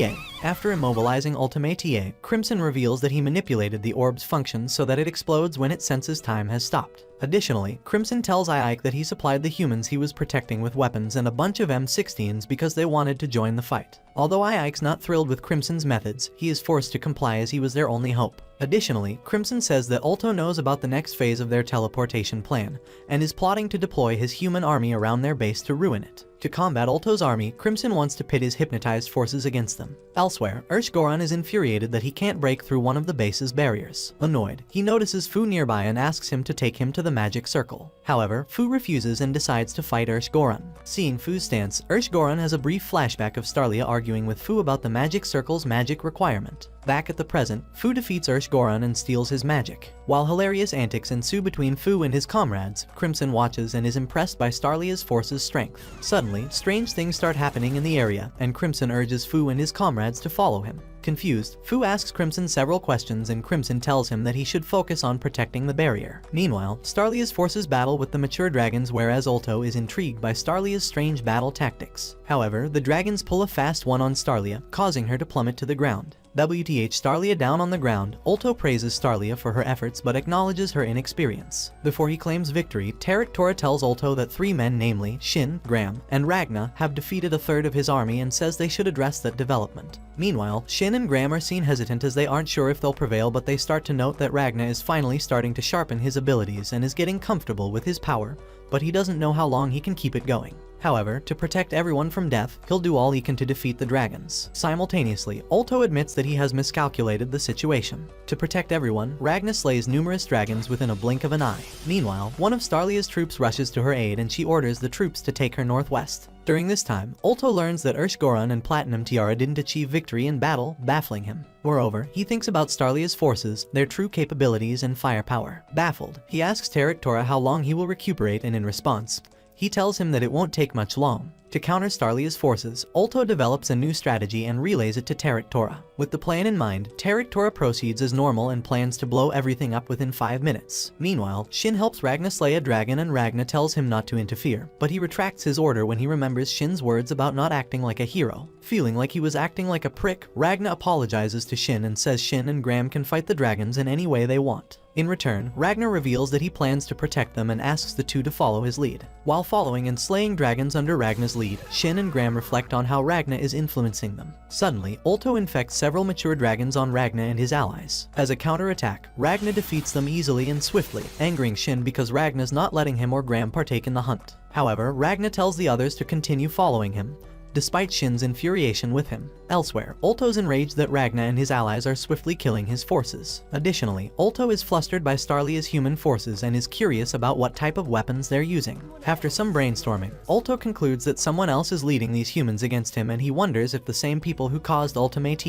After immobilizing Ultimate, Crimson reveals that he manipulated the orb's functions so that it explodes when it senses time has stopped. Additionally, Crimson tells Ike that he supplied the humans he was protecting with weapons and a bunch of M16s because they wanted to join the fight. Although Ike's not thrilled with Crimson's methods, he is forced to comply as he was their only hope. Additionally, Crimson says that Ulto knows about the next phase of their teleportation plan, and is plotting to deploy his human army around their base to ruin it. To combat Ulto's army, Crimson wants to pit his hypnotized forces against them. Elsewhere, Goron is infuriated that he can't break through one of the base's barriers. Annoyed, he notices Fu nearby and asks him to take him to the magic circle. However, Fu refuses and decides to fight Goron. Seeing Fu's stance, Goron has a brief flashback of Starlia arguing with Fu about the magic circle's magic requirement. Back at the present, Fu defeats Goron and steals his magic. While hilarious antics ensue between Fu and his comrades, Crimson watches and is impressed by Starlia's force's strength. Suddenly, strange things start happening in the area, and Crimson urges Fu and his comrades to follow him. Confused, Fu asks Crimson several questions, and Crimson tells him that he should focus on protecting the barrier. Meanwhile, Starlia's forces battle with the mature dragons, whereas Ulto is intrigued by Starlia's strange battle tactics. However, the dragons pull a fast one on Starlia, causing her to plummet to the ground. Starlia down on the ground, Ulto praises Starlia for her efforts but acknowledges her inexperience. Before he claims victory, Tora tells Ulto that 3 men, namely Shin, Graham, and Ragna, have defeated a third of his army and says they should address that development. Meanwhile, Shin and Graham are seen hesitant as they aren't sure if they'll prevail, but they start to note that Ragna is finally starting to sharpen his abilities and is getting comfortable with his power, but he doesn't know how long he can keep it going. However, to protect everyone from death, he'll do all he can to defeat the dragons. Simultaneously, Ulto admits that he has miscalculated the situation. To protect everyone, Ragna slays numerous dragons within a blink of an eye. Meanwhile, one of Starlia's troops rushes to her aid and she orders the troops to take her northwest. During this time, Ulto learns that Goron and Platinum Tiara didn't achieve victory in battle, baffling him. Moreover, he thinks about Starlia's forces, their true capabilities, and firepower. Baffled, he asks Tora how long he will recuperate, and in response, he tells him that it won't take much long. To counter Starlia's forces, Ulto develops a new strategy and relays it to Tora. With the plan in mind, Tora proceeds as normal and plans to blow everything up within 5 minutes. Meanwhile, Shin helps Ragna slay a dragon and Ragna tells him not to interfere, but he retracts his order when he remembers Shin's words about not acting like a hero. Feeling like he was acting like a prick, Ragna apologizes to Shin and says Shin and Graham can fight the dragons in any way they want. In return, Ragnar reveals that he plans to protect them and asks the two to follow his lead. While following and slaying dragons under Ragnar's lead, Shin and Graham reflect on how Ragnar is influencing them. Suddenly, Ulto infects several mature dragons on Ragnar and his allies. As a counterattack, Ragnar defeats them easily and swiftly, angering Shin because Ragnar's not letting him or Graham partake in the hunt. However, Ragnar tells the others to continue following him, despite Shin's infuriation with him. Elsewhere, Ulto's enraged that Ragna and his allies are swiftly killing his forces. Additionally, Ulto is flustered by Starlia's human forces and is curious about what type of weapons they're using. After some brainstorming, Ulto concludes that someone else is leading these humans against him, and he wonders if the same people who caused Ultimate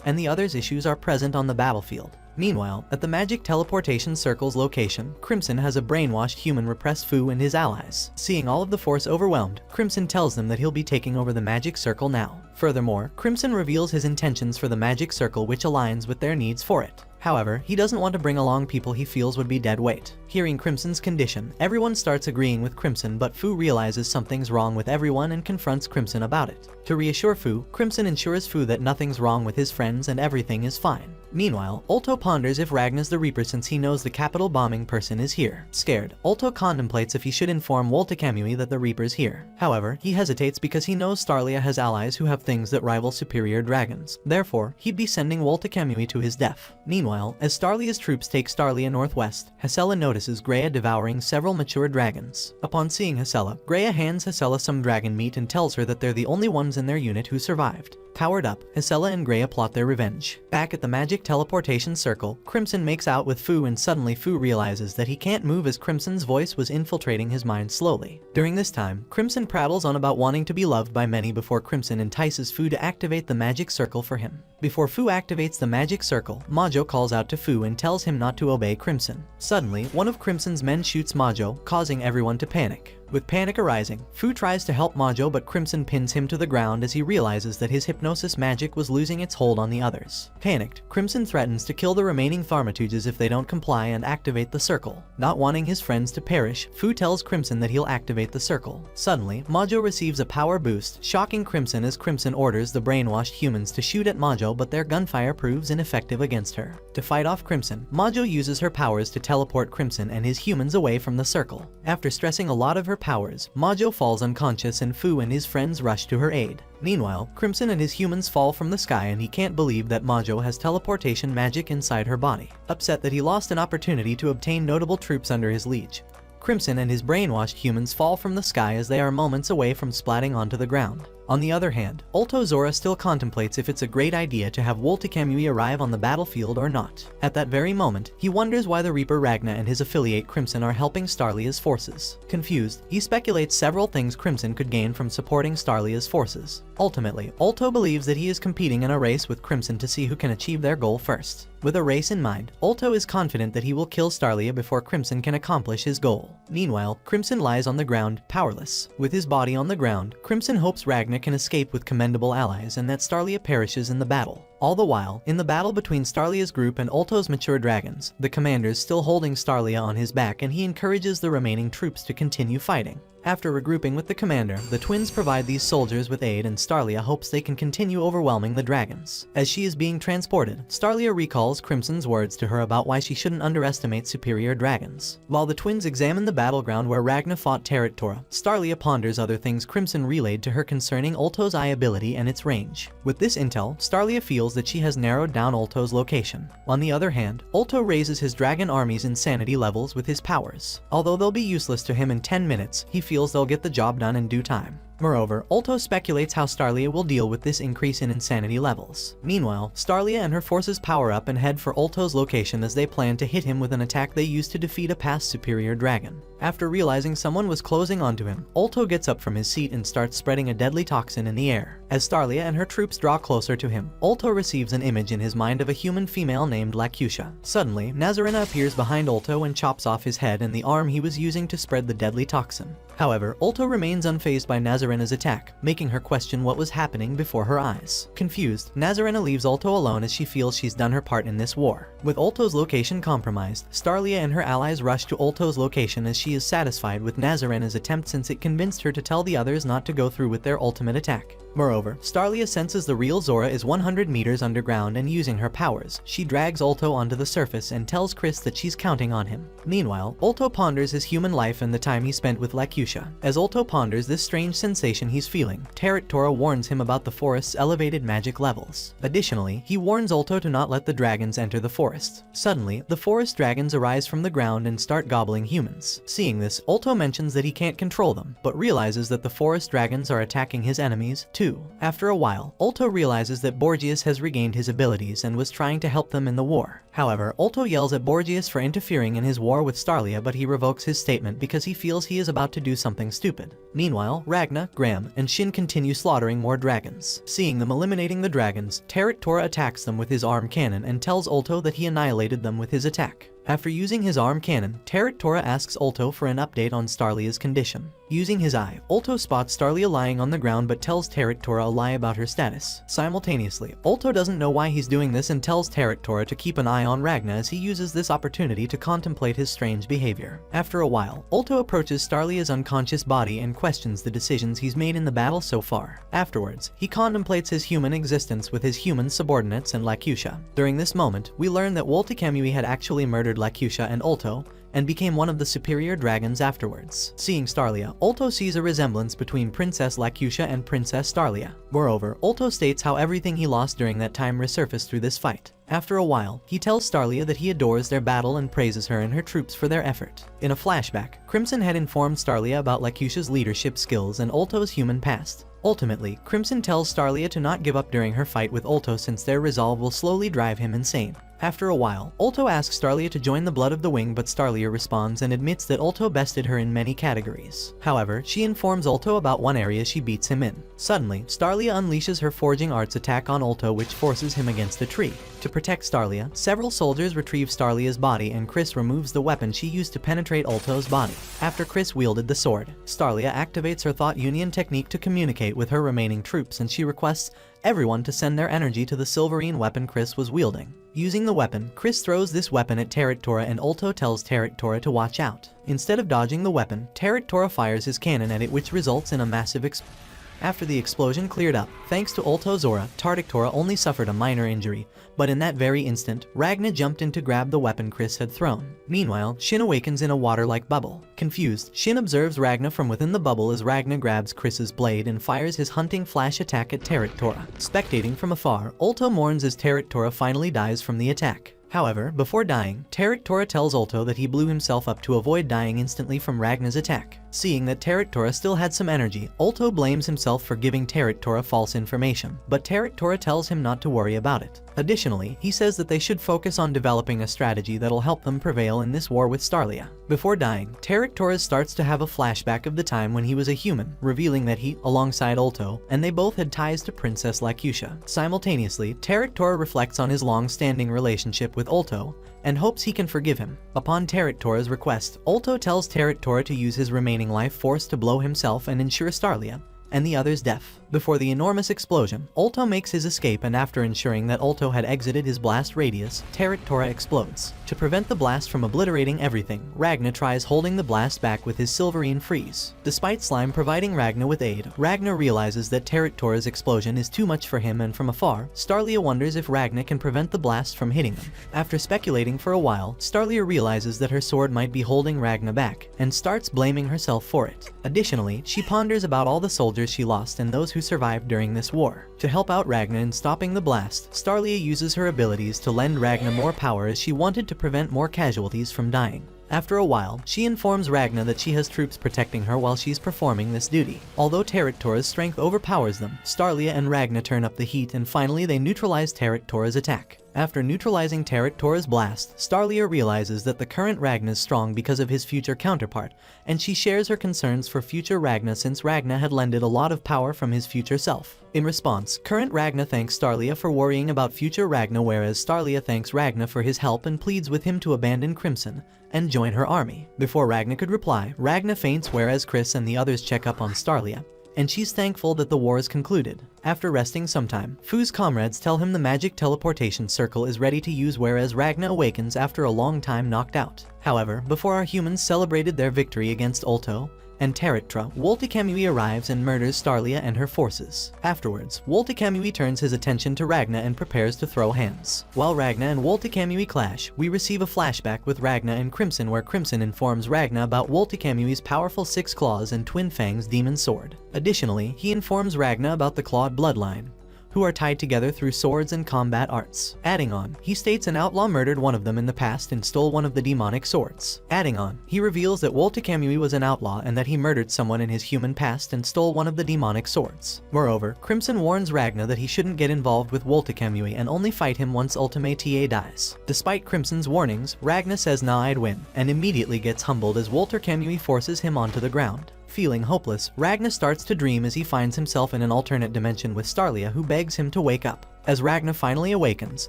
and the other's issues are present on the battlefield. Meanwhile, at the magic teleportation circle's location, Crimson has a brainwashed human repress Fu and his allies. Seeing all of the force overwhelmed, Crimson tells them that he'll be taking over the magic circle now. Furthermore, Crimson reveals his intentions for the magic circle, which aligns with their needs for it. However, he doesn't want to bring along people he feels would be dead weight. Hearing Crimson's condition, everyone starts agreeing with Crimson, but Fu realizes something's wrong with everyone and confronts Crimson about it. To reassure Fu, Crimson ensures Fu that nothing's wrong with his friends and everything is fine. Meanwhile, Ulto ponders if Ragna's the Reaper since he knows the capital bombing person is here. Scared, Ulto contemplates if he should inform Woltekamui that the Reaper's here. However, he hesitates because he knows Starlia has allies who have things that rival superior dragons. Therefore, he'd be sending Woltekamui to his death. Meanwhile, as Starlia's troops take Starlia northwest, Hesela notices Greya devouring several mature dragons. Upon seeing Hesela, Greya hands Hesela some dragon meat and tells her that they're the only ones in their unit who survived. Powered up, Hesela and Greya plot their revenge. Back at the magic teleportation circle, Crimson makes out with Fu, and suddenly Fu realizes that he can't move as Crimson's voice was infiltrating his mind slowly. During this time, Crimson prattles on about wanting to be loved by many before Crimson entices Fu to activate the magic circle for him. Before Fu activates the magic circle, Majo calls out to Fu and tells him not to obey Crimson. Suddenly, one of Crimson's men shoots Majo, causing everyone to panic. With panic arising, Fu tries to help Majo, but Crimson pins him to the ground as he realizes that his hypnosis magic was losing its hold on the others. Panicked, Crimson threatens to kill the remaining Thaumaturges if they don't comply and activate the circle. Not wanting his friends to perish, Fu tells Crimson that he'll activate the circle. Suddenly, Majo receives a power boost, shocking Crimson as Crimson orders the brainwashed humans to shoot at Majo, but their gunfire proves ineffective against her. To fight off Crimson, Majo uses her powers to teleport Crimson and his humans away from the circle. After stressing a lot of her powers, Majo falls unconscious and Fu and his friends rush to her aid. Meanwhile, Crimson and his humans fall from the sky and he can't believe that Majo has teleportation magic inside her body. Upset that he lost an opportunity to obtain notable troops under his liege, Crimson and his brainwashed humans fall from the sky as they are moments away from splatting onto the ground. On the other hand, Ulto Zora still contemplates if it's a great idea to have Woltekamui arrive on the battlefield or not. At that very moment, he wonders why the Reaper Ragna and his affiliate Crimson are helping Starlia's forces. Confused, he speculates several things Crimson could gain from supporting Starlia's forces. Ultimately, Ulto believes that he is competing in a race with Crimson to see who can achieve their goal first. With a race in mind, Ulto is confident that he will kill Starlia before Crimson can accomplish his goal. Meanwhile, Crimson lies on the ground, powerless. With his body on the ground, Crimson hopes Ragna can escape with commendable allies and that Starlia perishes in the battle. All the while, in the battle between Starlia's group and Ulto's mature dragons, the commander's still holding Starlia on his back and he encourages the remaining troops to continue fighting. After regrouping with the commander, the twins provide these soldiers with aid and Starlia hopes they can continue overwhelming the dragons. As she is being transported, Starlia recalls Crimson's words to her about why she shouldn't underestimate superior dragons. While the twins examine the battleground where Ragna fought Tora, Starlia ponders other things Crimson relayed to her concerning Ulto's eye ability and its range. With this intel, Starlia feels that she has narrowed down Ulto's location. On the other hand, Ulto raises his dragon army's insanity levels with his powers. Although they'll be useless to him in 10 minutes, he feels they'll get the job done in due time. Moreover, Ulto speculates how Starlia will deal with this increase in insanity levels. Meanwhile, Starlia and her forces power up and head for Ulto's location as they plan to hit him with an attack they used to defeat a past superior dragon. After realizing someone was closing onto him, Ulto gets up from his seat and starts spreading a deadly toxin in the air. As Starlia and her troops draw closer to him, Ulto receives an image in his mind of a human female named Lakusha. Suddenly, Nazarena appears behind Ulto and chops off his head and the arm he was using to spread the deadly toxin. However, Ulto remains unfazed by Nazarena's attack, making her question what was happening before her eyes. Confused, Nazarena leaves Ulto alone as she feels she's done her part in this war. With Ulto's location compromised, Starlia and her allies rush to Ulto's location as she is satisfied with Nazarena's attempt since it convinced her to tell the others not to go through with their ultimate attack. Moreover, Starlia senses the real Zora is 100 meters underground and using her powers, she drags Ulto onto the surface and tells Chris that she's counting on him. Meanwhile, Ulto ponders his human life and the time he spent with Lakusha. As Ulto ponders this strange sensation he's feeling, Tora warns him about the forest's elevated magic levels. Additionally, he warns Ulto to not let the dragons enter the forest. Suddenly, the forest dragons arise from the ground and start gobbling humans. Seeing this, Ulto mentions that he can't control them, but realizes that the forest dragons are attacking his enemies, too. After a while, Ulto realizes that Borgias has regained his abilities and was trying to help them in the war. However, Ulto yells at Borgias for interfering in his war with Starlia, but he revokes his statement because he feels he is about to do something stupid. Meanwhile, Ragna Ragna, Graham, and Shin continue slaughtering more dragons. Seeing them eliminating the dragons, Tora attacks them with his arm cannon and tells Ulto that he annihilated them with his attack. After using his arm cannon, Tora asks Ulto for an update on Starlia's condition. Using his eye, Ulto spots Starlia lying on the ground but tells Tora a lie about her status. Simultaneously, Ulto doesn't know why he's doing this and tells Tora to keep an eye on Ragna as he uses this opportunity to contemplate his strange behavior. After a while, Ulto approaches Starlia's unconscious body and questions the decisions he's made in the battle so far. Afterwards, he contemplates his human existence with his human subordinates and Lakusha. During this moment, we learn that Woltekamui had actually murdered Lakusha and Ulto, and became one of the superior dragons afterwards. Seeing Starlia, Ulto sees a resemblance between Princess Lakusha and Princess Starlia. Moreover, Ulto states how everything he lost during that time resurfaced through this fight. After a while, he tells Starlia that he adores their battle and praises her and her troops for their effort. In a flashback, Crimson had informed Starlia about Lakusha's leadership skills and Ulto's human past. Ultimately, Crimson tells Starlia to not give up during her fight with Ulto since their resolve will slowly drive him insane. After a while, Ulto asks Starlia to join the Blood of the Wing, but Starlia responds and admits that Ulto bested her in many categories. However, she informs Ulto about one area she beats him in. Suddenly, Starlia unleashes her Forging Arts attack on Ulto, which forces him against a tree. To protect Starlia, several soldiers retrieve Starlia's body and Chris removes the weapon she used to penetrate Ulto's body. After Chris wielded the sword, Starlia activates her Thought Union technique to communicate with her remaining troops, and she requests everyone to send their energy to the silverine weapon Chris was wielding. Using the weapon, Chris throws this weapon at Tora and Ulto tells Tora to watch out. Instead of dodging the weapon, Tora fires his cannon at it, which results in a massive explosion. After the explosion cleared up, thanks to Ulto's aura, Tora only suffered a minor injury, but in that very instant, Ragna jumped in to grab the weapon Chris had thrown. Meanwhile, Shin awakens in a water-like bubble. Confused, Shin observes Ragna from within the bubble as Ragna grabs Chris's blade and fires his hunting flash attack at Tora. Spectating from afar, Ulto mourns as Tora finally dies from the attack. However, before dying, Tora tells Ulto that he blew himself up to avoid dying instantly from Ragna's attack. Seeing that Tora still had some energy, Ulto blames himself for giving Tora false information, but Tora tells him not to worry about it. Additionally, he says that they should focus on developing a strategy that'll help them prevail in this war with Starlia. Before dying, Tora starts to have a flashback of the time when he was a human, revealing that he, alongside Ulto, and they both had ties to Princess Lakusha. Simultaneously, Tora reflects on his long-standing relationship with Ulto, and hopes he can forgive him. Upon Tora's request, Ulto tells Tora to use his remaining life force to blow himself and ensure Starlia and the others' death. Before the enormous explosion, Ulto makes his escape, and after ensuring that Ulto had exited his blast radius, Tora explodes. To prevent the blast from obliterating everything, Ragna tries holding the blast back with his Silverine Freeze. Despite Slime providing Ragna with aid, Ragna realizes that Tora's explosion is too much for him, and from afar, Starlia wonders if Ragna can prevent the blast from hitting them. After speculating for a while, Starlia realizes that her sword might be holding Ragna back, and starts blaming herself for it. Additionally, she ponders about all the soldiers she lost and those who survived during this war. To help out Ragna in stopping the blast, Starlia uses her abilities to lend Ragna more power as she wanted to prevent more casualties from dying. After a while, she informs Ragna that she has troops protecting her while she's performing this duty. Although Tora's strength overpowers them, Starlia and Ragna turn up the heat, and finally they neutralize Tora's attack. After neutralizing Tora's blast, Starlia realizes that the current Ragna is strong because of his future counterpart, and she shares her concerns for future Ragna since Ragna had lended a lot of power from his future self. In response, current Ragna thanks Starlia for worrying about future Ragna, whereas Starlia thanks Ragna for his help and pleads with him to abandon Crimson and join her army. Before Ragna could reply, Ragna faints, whereas Chris and the others check up on Starlia, and she's thankful that the war is concluded. After resting some time, Fu's comrades tell him the magic teleportation circle is ready to use, whereas Ragna awakens after a long time knocked out. However, before our humans celebrated their victory against Ulto and Woltekamui arrives and murders Starlia and her forces. Afterwards, Woltekamui turns his attention to Ragna and prepares to throw hands. While Ragna and Woltekamui clash, we receive a flashback with Ragna and Crimson, where Crimson informs Ragna about Woltekamui's powerful 6 claws and Twin Fang's demon sword. Additionally, he informs Ragna about the clawed bloodline, who are tied together through swords and combat arts. Adding on, he states an outlaw murdered one of them in the past and stole one of the demonic swords. Adding on, he reveals that Woltekamui was an outlaw and that he murdered someone in his human past and stole one of the demonic swords. Moreover, Crimson warns Ragna that he shouldn't get involved with Woltekamui and only fight him once Ultimate TA dies. Despite Crimson's warnings, Ragna says nah, I'd win, and immediately gets humbled as Woltekamui forces him onto the ground. Feeling hopeless, Ragnar starts to dream as he finds himself in an alternate dimension with Starlia, who begs him to wake up. As Ragnar finally awakens,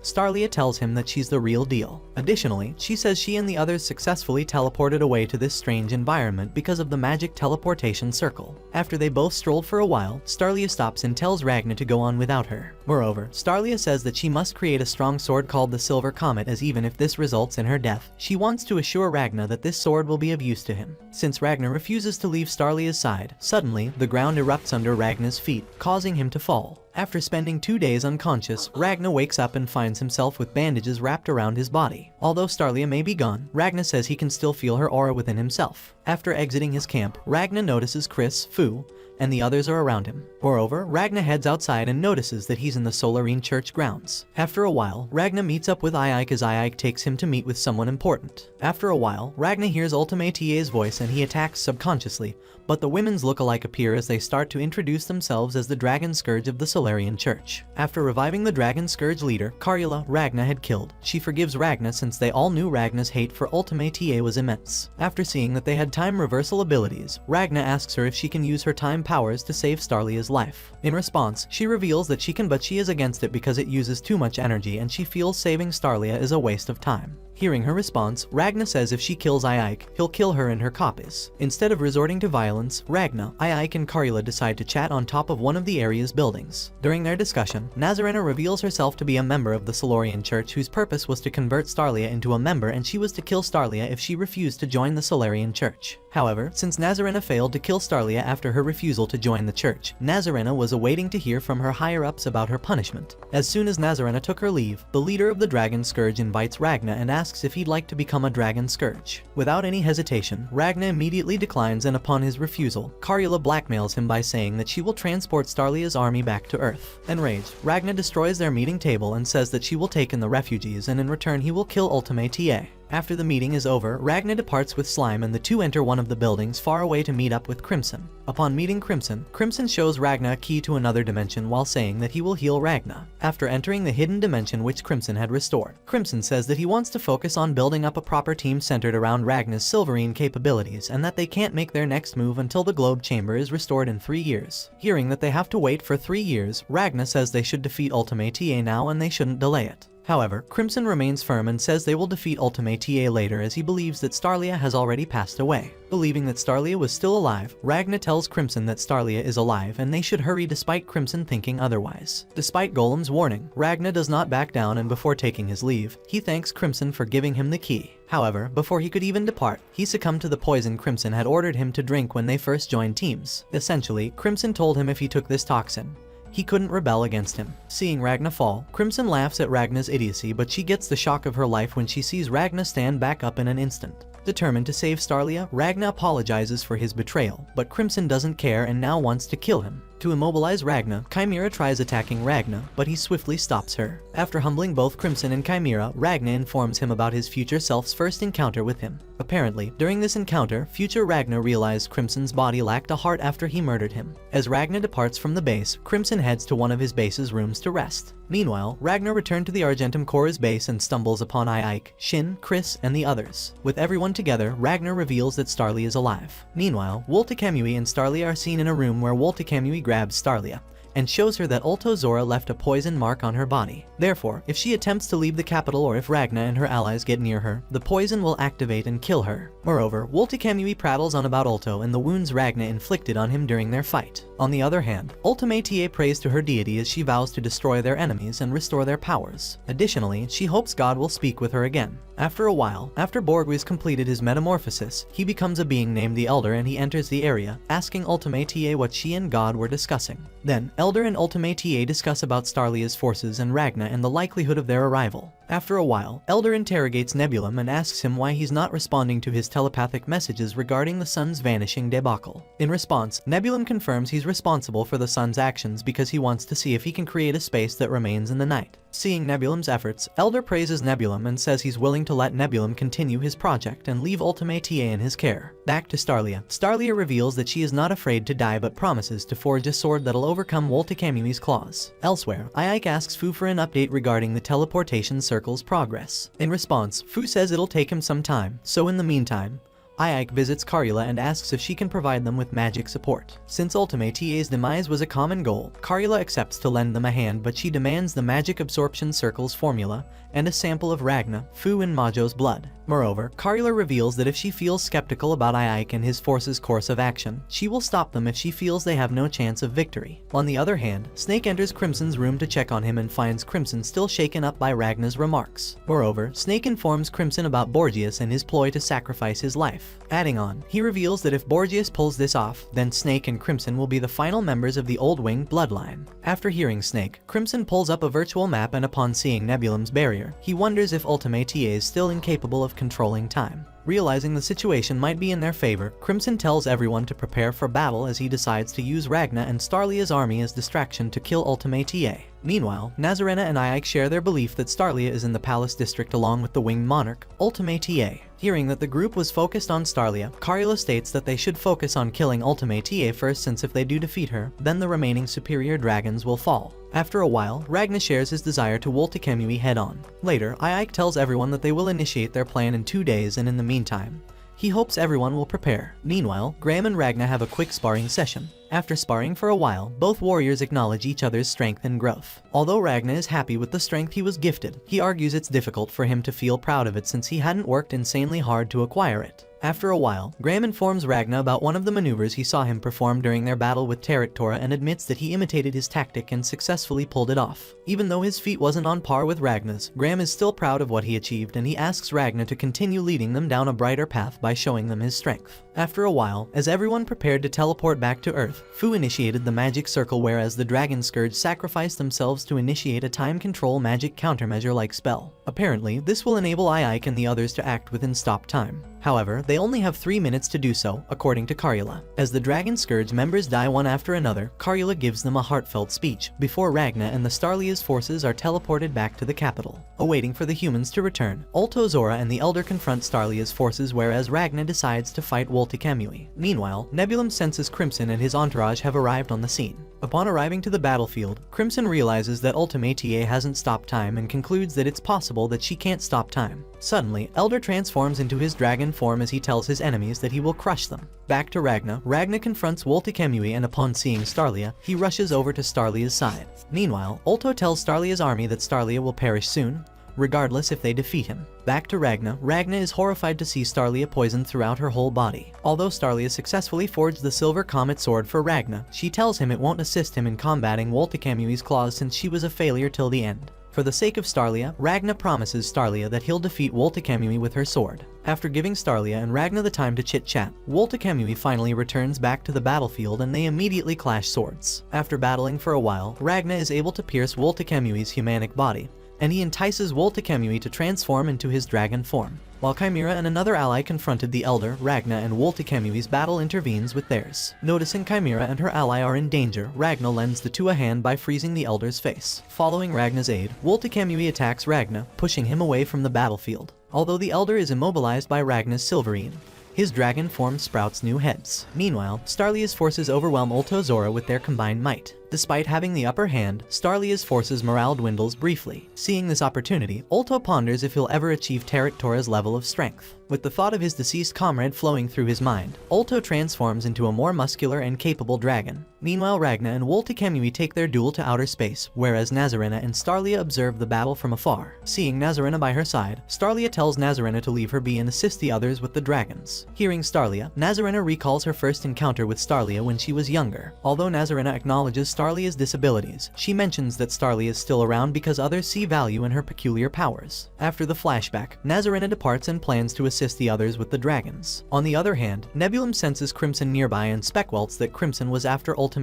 Starlia tells him that she's the real deal. Additionally, she says she and the others successfully teleported away to this strange environment because of the magic teleportation circle. After they both strolled for a while, Starlia stops and tells Ragnar to go on without her. Moreover, Starlia says that she must create a strong sword called the Silver Comet, as even if this results in her death, she wants to assure Ragnar that this sword will be of use to him. Since Ragnar refuses to leave Starlia's side, suddenly, the ground erupts under Ragnar's feet, causing him to fall. After spending 2 days unconscious, Ragnar wakes up and finds himself with bandages wrapped around his body. Although Starlia may be gone, Ragnar says he can still feel her aura within himself. After exiting his camp, Ragnar notices Chris, Fu, and the others are around him. Moreover, Ragnar heads outside and notices that he's in the Solarine church grounds. After a while, Ragnar meets up with Ike as Ike takes him to meet with someone important. After a while, Ragnar hears Ultimate's voice and he attacks subconsciously, but the women's look-alike appear as they start to introduce themselves as the Dragon Scourge of the Solarian Church. After reviving the Dragon Scourge leader, Karjula, Ragnar had killed, she forgives Ragnar since they all knew Ragnar's hate for Ultimate was immense. After seeing that they had time reversal abilities, Ragnar asks her if she can use her time powers to save Starlia's life. In response, she reveals that she can, but she is against it because it uses too much energy and she feels saving Starlia is a waste of time. Hearing her response, Ragnar says if she kills Ike, he'll kill her and her copies. Instead of resorting to violence, Ragnar, Ike and Karjula decide to chat on top of one of the area's buildings. During their discussion, Nazarena reveals herself to be a member of the Solarian Church whose purpose was to convert Starlia into a member, and she was to kill Starlia if she refused to join the Solarian Church. However, since Nazarena failed to kill Starlia after her refusal to join the church, Nazarena was awaiting to hear from her higher-ups about her punishment. As soon as Nazarena took her leave, the leader of the Dragon Scourge invites Ragnar and asks if he'd like to become a Dragon Scourge. Without any hesitation, Ragnar immediately declines, and upon his refusal, Karjula blackmails him by saying that she will transport Starlia's army back to Earth. Enraged, Ragnar destroys their meeting table and says that she will take in the refugees and in return he will kill Ultimate. After the meeting is over, Ragnar departs with Slime and the two enter one of the buildings far away to meet up with Crimson. Upon meeting Crimson, Crimson shows Ragnar a key to another dimension while saying that he will heal Ragnar. After entering the hidden dimension which Crimson had restored, Crimson says that he wants to focus on building up a proper team centered around Ragnar's Silverine capabilities and that they can't make their next move until the globe chamber is restored in 3 years. Hearing that they have to wait for 3 years, Ragnar says they should defeat Ultimate now and they shouldn't delay it. However, Crimson remains firm and says they will defeat Ultimate later as he believes that Starlia has already passed away. Believing that Starlia was still alive, Ragnar tells Crimson that Starlia is alive and they should hurry despite Crimson thinking otherwise. Despite Golem's warning, Ragnar does not back down and before taking his leave, he thanks Crimson for giving him the key. However, before he could even depart, he succumbed to the poison Crimson had ordered him to drink when they first joined teams. Essentially, Crimson told him if he took this toxin, he couldn't rebel against him. Seeing Ragnar fall, Crimson laughs at Ragnar's idiocy, but she gets the shock of her life when she sees Ragnar stand back up in an instant. Determined to save Starlia, Ragnar apologizes for his betrayal, but Crimson doesn't care and now wants to kill him. To immobilize Ragnar, Chimera tries attacking Ragnar, but he swiftly stops her. After humbling both Crimson and Chimera, Ragnar informs him about his future self's first encounter with him. Apparently, during this encounter, future Ragnar realized Crimson's body lacked a heart after he murdered him. As Ragnar departs from the base, Crimson heads to one of his base's rooms to rest. Meanwhile, Ragnar returned to the Argentum Corps' base and stumbles upon Ike, Shin, Chris, and the others. With everyone together, Ragnar reveals that Starlia is alive. Meanwhile, Woltekamui and Starlia are seen in a room where Woltekamui grabs Starlia and shows her that Ulto Zora left a poison mark on her body. Therefore, if she attempts to leave the capital or if Ragnar and her allies get near her, the poison will activate and kill her. Moreover, Woltekamui prattles on about Ulto and the wounds Ragnar inflicted on him during their fight. On the other hand, Ultimate prays to her deity as she vows to destroy their enemies and restore their powers. Additionally, she hopes God will speak with her again. After a while, after Borgwys completed his metamorphosis, he becomes a being named the Elder and he enters the area, asking Ultimate what she and God were discussing. Then, Elder and Ultimate discuss about Starlia's forces and Ragnar and the likelihood of their arrival. After a while, Elder interrogates Nebulum and asks him why he's not responding to his telepathic messages regarding the sun's vanishing debacle. In response, Nebulum confirms he's responsible for the sun's actions because he wants to see if he can create a space that remains in the night. Seeing Nebulum's efforts, Elder praises Nebulum and says he's willing to let Nebulum continue his project and leave Ultimate in his care. Back to Starlia. Starlia reveals that she is not afraid to die but promises to forge a sword that'll overcome Woltekamui's claws. Elsewhere, Ike asks Fu for an update regarding the teleportation circle's progress. In response, Fu says it'll take him some time, so in the meantime, Ike visits Karula and asks if she can provide them with magic support. Since Ultimate's demise was a common goal, Karula accepts to lend them a hand, but she demands the magic absorption circle's formula and a sample of Ragna, Fu and Majo's blood. Moreover, Karula reveals that if she feels skeptical about Ike and his force's course of action, she will stop them if she feels they have no chance of victory. On the other hand, Snake enters Crimson's room to check on him and finds Crimson still shaken up by Ragna's remarks. Moreover, Snake informs Crimson about Borgias and his ploy to sacrifice his life. Adding on, he reveals that if Borgias pulls this off, then Snake and Crimson will be the final members of the Old Wing bloodline. After hearing Snake, Crimson pulls up a virtual map, and upon seeing Nebulum's barrier, he wonders if Ultimate is still incapable of controlling time. Realizing the situation might be in their favor, Crimson tells everyone to prepare for battle as he decides to use Ragna and Starlia's army as distraction to kill Ultimate. Meanwhile, Nazarena and Ike share their belief that Starlia is in the Palace District along with the Winged Monarch, Ultimate. Hearing that the group was focused on Starlia, Karula states that they should focus on killing Ultimate first, since if they do defeat her, then the remaining superior dragons will fall. After a while, Ragna shares his desire to Woltekemui head-on. Later, Ike tells everyone that they will initiate their plan in 2 days, and in the meantime, he hopes everyone will prepare. Meanwhile, Graham and Ragna have a quick sparring session. After sparring for a while, both warriors acknowledge each other's strength and growth. Although Ragna is happy with the strength he was gifted, he argues it's difficult for him to feel proud of it since he hadn't worked insanely hard to acquire it. After a while, Graham informs Ragna about one of the maneuvers he saw him perform during their battle with Teraktora and admits that he imitated his tactic and successfully pulled it off. Even though his feat wasn't on par with Ragna's, Graham is still proud of what he achieved, and he asks Ragna to continue leading them down a brighter path by showing them his strength. After a while, as everyone prepared to teleport back to Earth, Fu initiated the magic circle, whereas the Dragon Scourge sacrificed themselves to initiate a time control magic countermeasure-like spell. Apparently, this will enable Ike and the others to act within stop time. However, they only have 3 minutes to do so, according to Karula. As the Dragon Scourge members die one after another, Karula gives them a heartfelt speech, before Ragna and the Starlia's forces are teleported back to the capital. Awaiting for the humans to return, Ulto Zora and the Elder confront Starlia's forces, whereas Ragna decides to fight Woltekemui. Meanwhile, Nebulum senses Crimson and his entourage have arrived on the scene. Upon arriving to the battlefield, Crimson realizes that Ultimate hasn't stopped time and concludes that it's possible that she can't stop time. Suddenly, Elder transforms into his dragon form as he tells his enemies that he will crush them. Back to Ragna, Ragna confronts Woltekemui, and upon seeing Starlia, he rushes over to Starlia's side. Meanwhile, Ulto tells Starlia's army that Starlia will perish soon, regardless if they defeat him. Back to Ragna, Ragna is horrified to see Starlia poisoned throughout her whole body. Although Starlia successfully forged the Silver Comet Sword for Ragna, she tells him it won't assist him in combating Woltekemui's claws since she was a failure till the end. For the sake of Starlia, Ragna promises Starlia that he'll defeat Woltekemui with her sword. After giving Starlia and Ragna the time to chit-chat, Woltekemui finally returns back to the battlefield and they immediately clash swords. After battling for a while, Ragna is able to pierce Woltekemui's humanic body, and he entices Woltekemui to transform into his dragon form. While Chimera and another ally confronted the Elder, Ragna and Woltekemui's battle intervenes with theirs. Noticing Chimera and her ally are in danger, Ragna lends the two a hand by freezing the Elder's face. Following Ragna's aid, Woltekemui attacks Ragna, pushing him away from the battlefield. Although the Elder is immobilized by Ragna's Silverine, his dragon form sprouts new heads. Meanwhile, Starlia's forces overwhelm Ulto Zora with their combined might. Despite having the upper hand, Starlia's forces' morale dwindles briefly. Seeing this opportunity, Ulto ponders if he'll ever achieve Teraktora's level of strength. With the thought of his deceased comrade flowing through his mind, Ulto transforms into a more muscular and capable dragon. Meanwhile, Ragna and Woltekemui take their duel to outer space, whereas Nazarena and Starlia observe the battle from afar. Seeing Nazarena by her side, Starlia tells Nazarena to leave her be and assist the others with the dragons. Hearing Starlia, Nazarena recalls her first encounter with Starlia when she was younger. Although Nazarena acknowledges Starlia's disabilities, she mentions that Starlia is still around because others see value in her peculiar powers. After the flashback, Nazarena departs and plans to assist the others with the dragons. On the other hand, Nebulum senses Crimson nearby and speculates that Crimson was after Ultimate.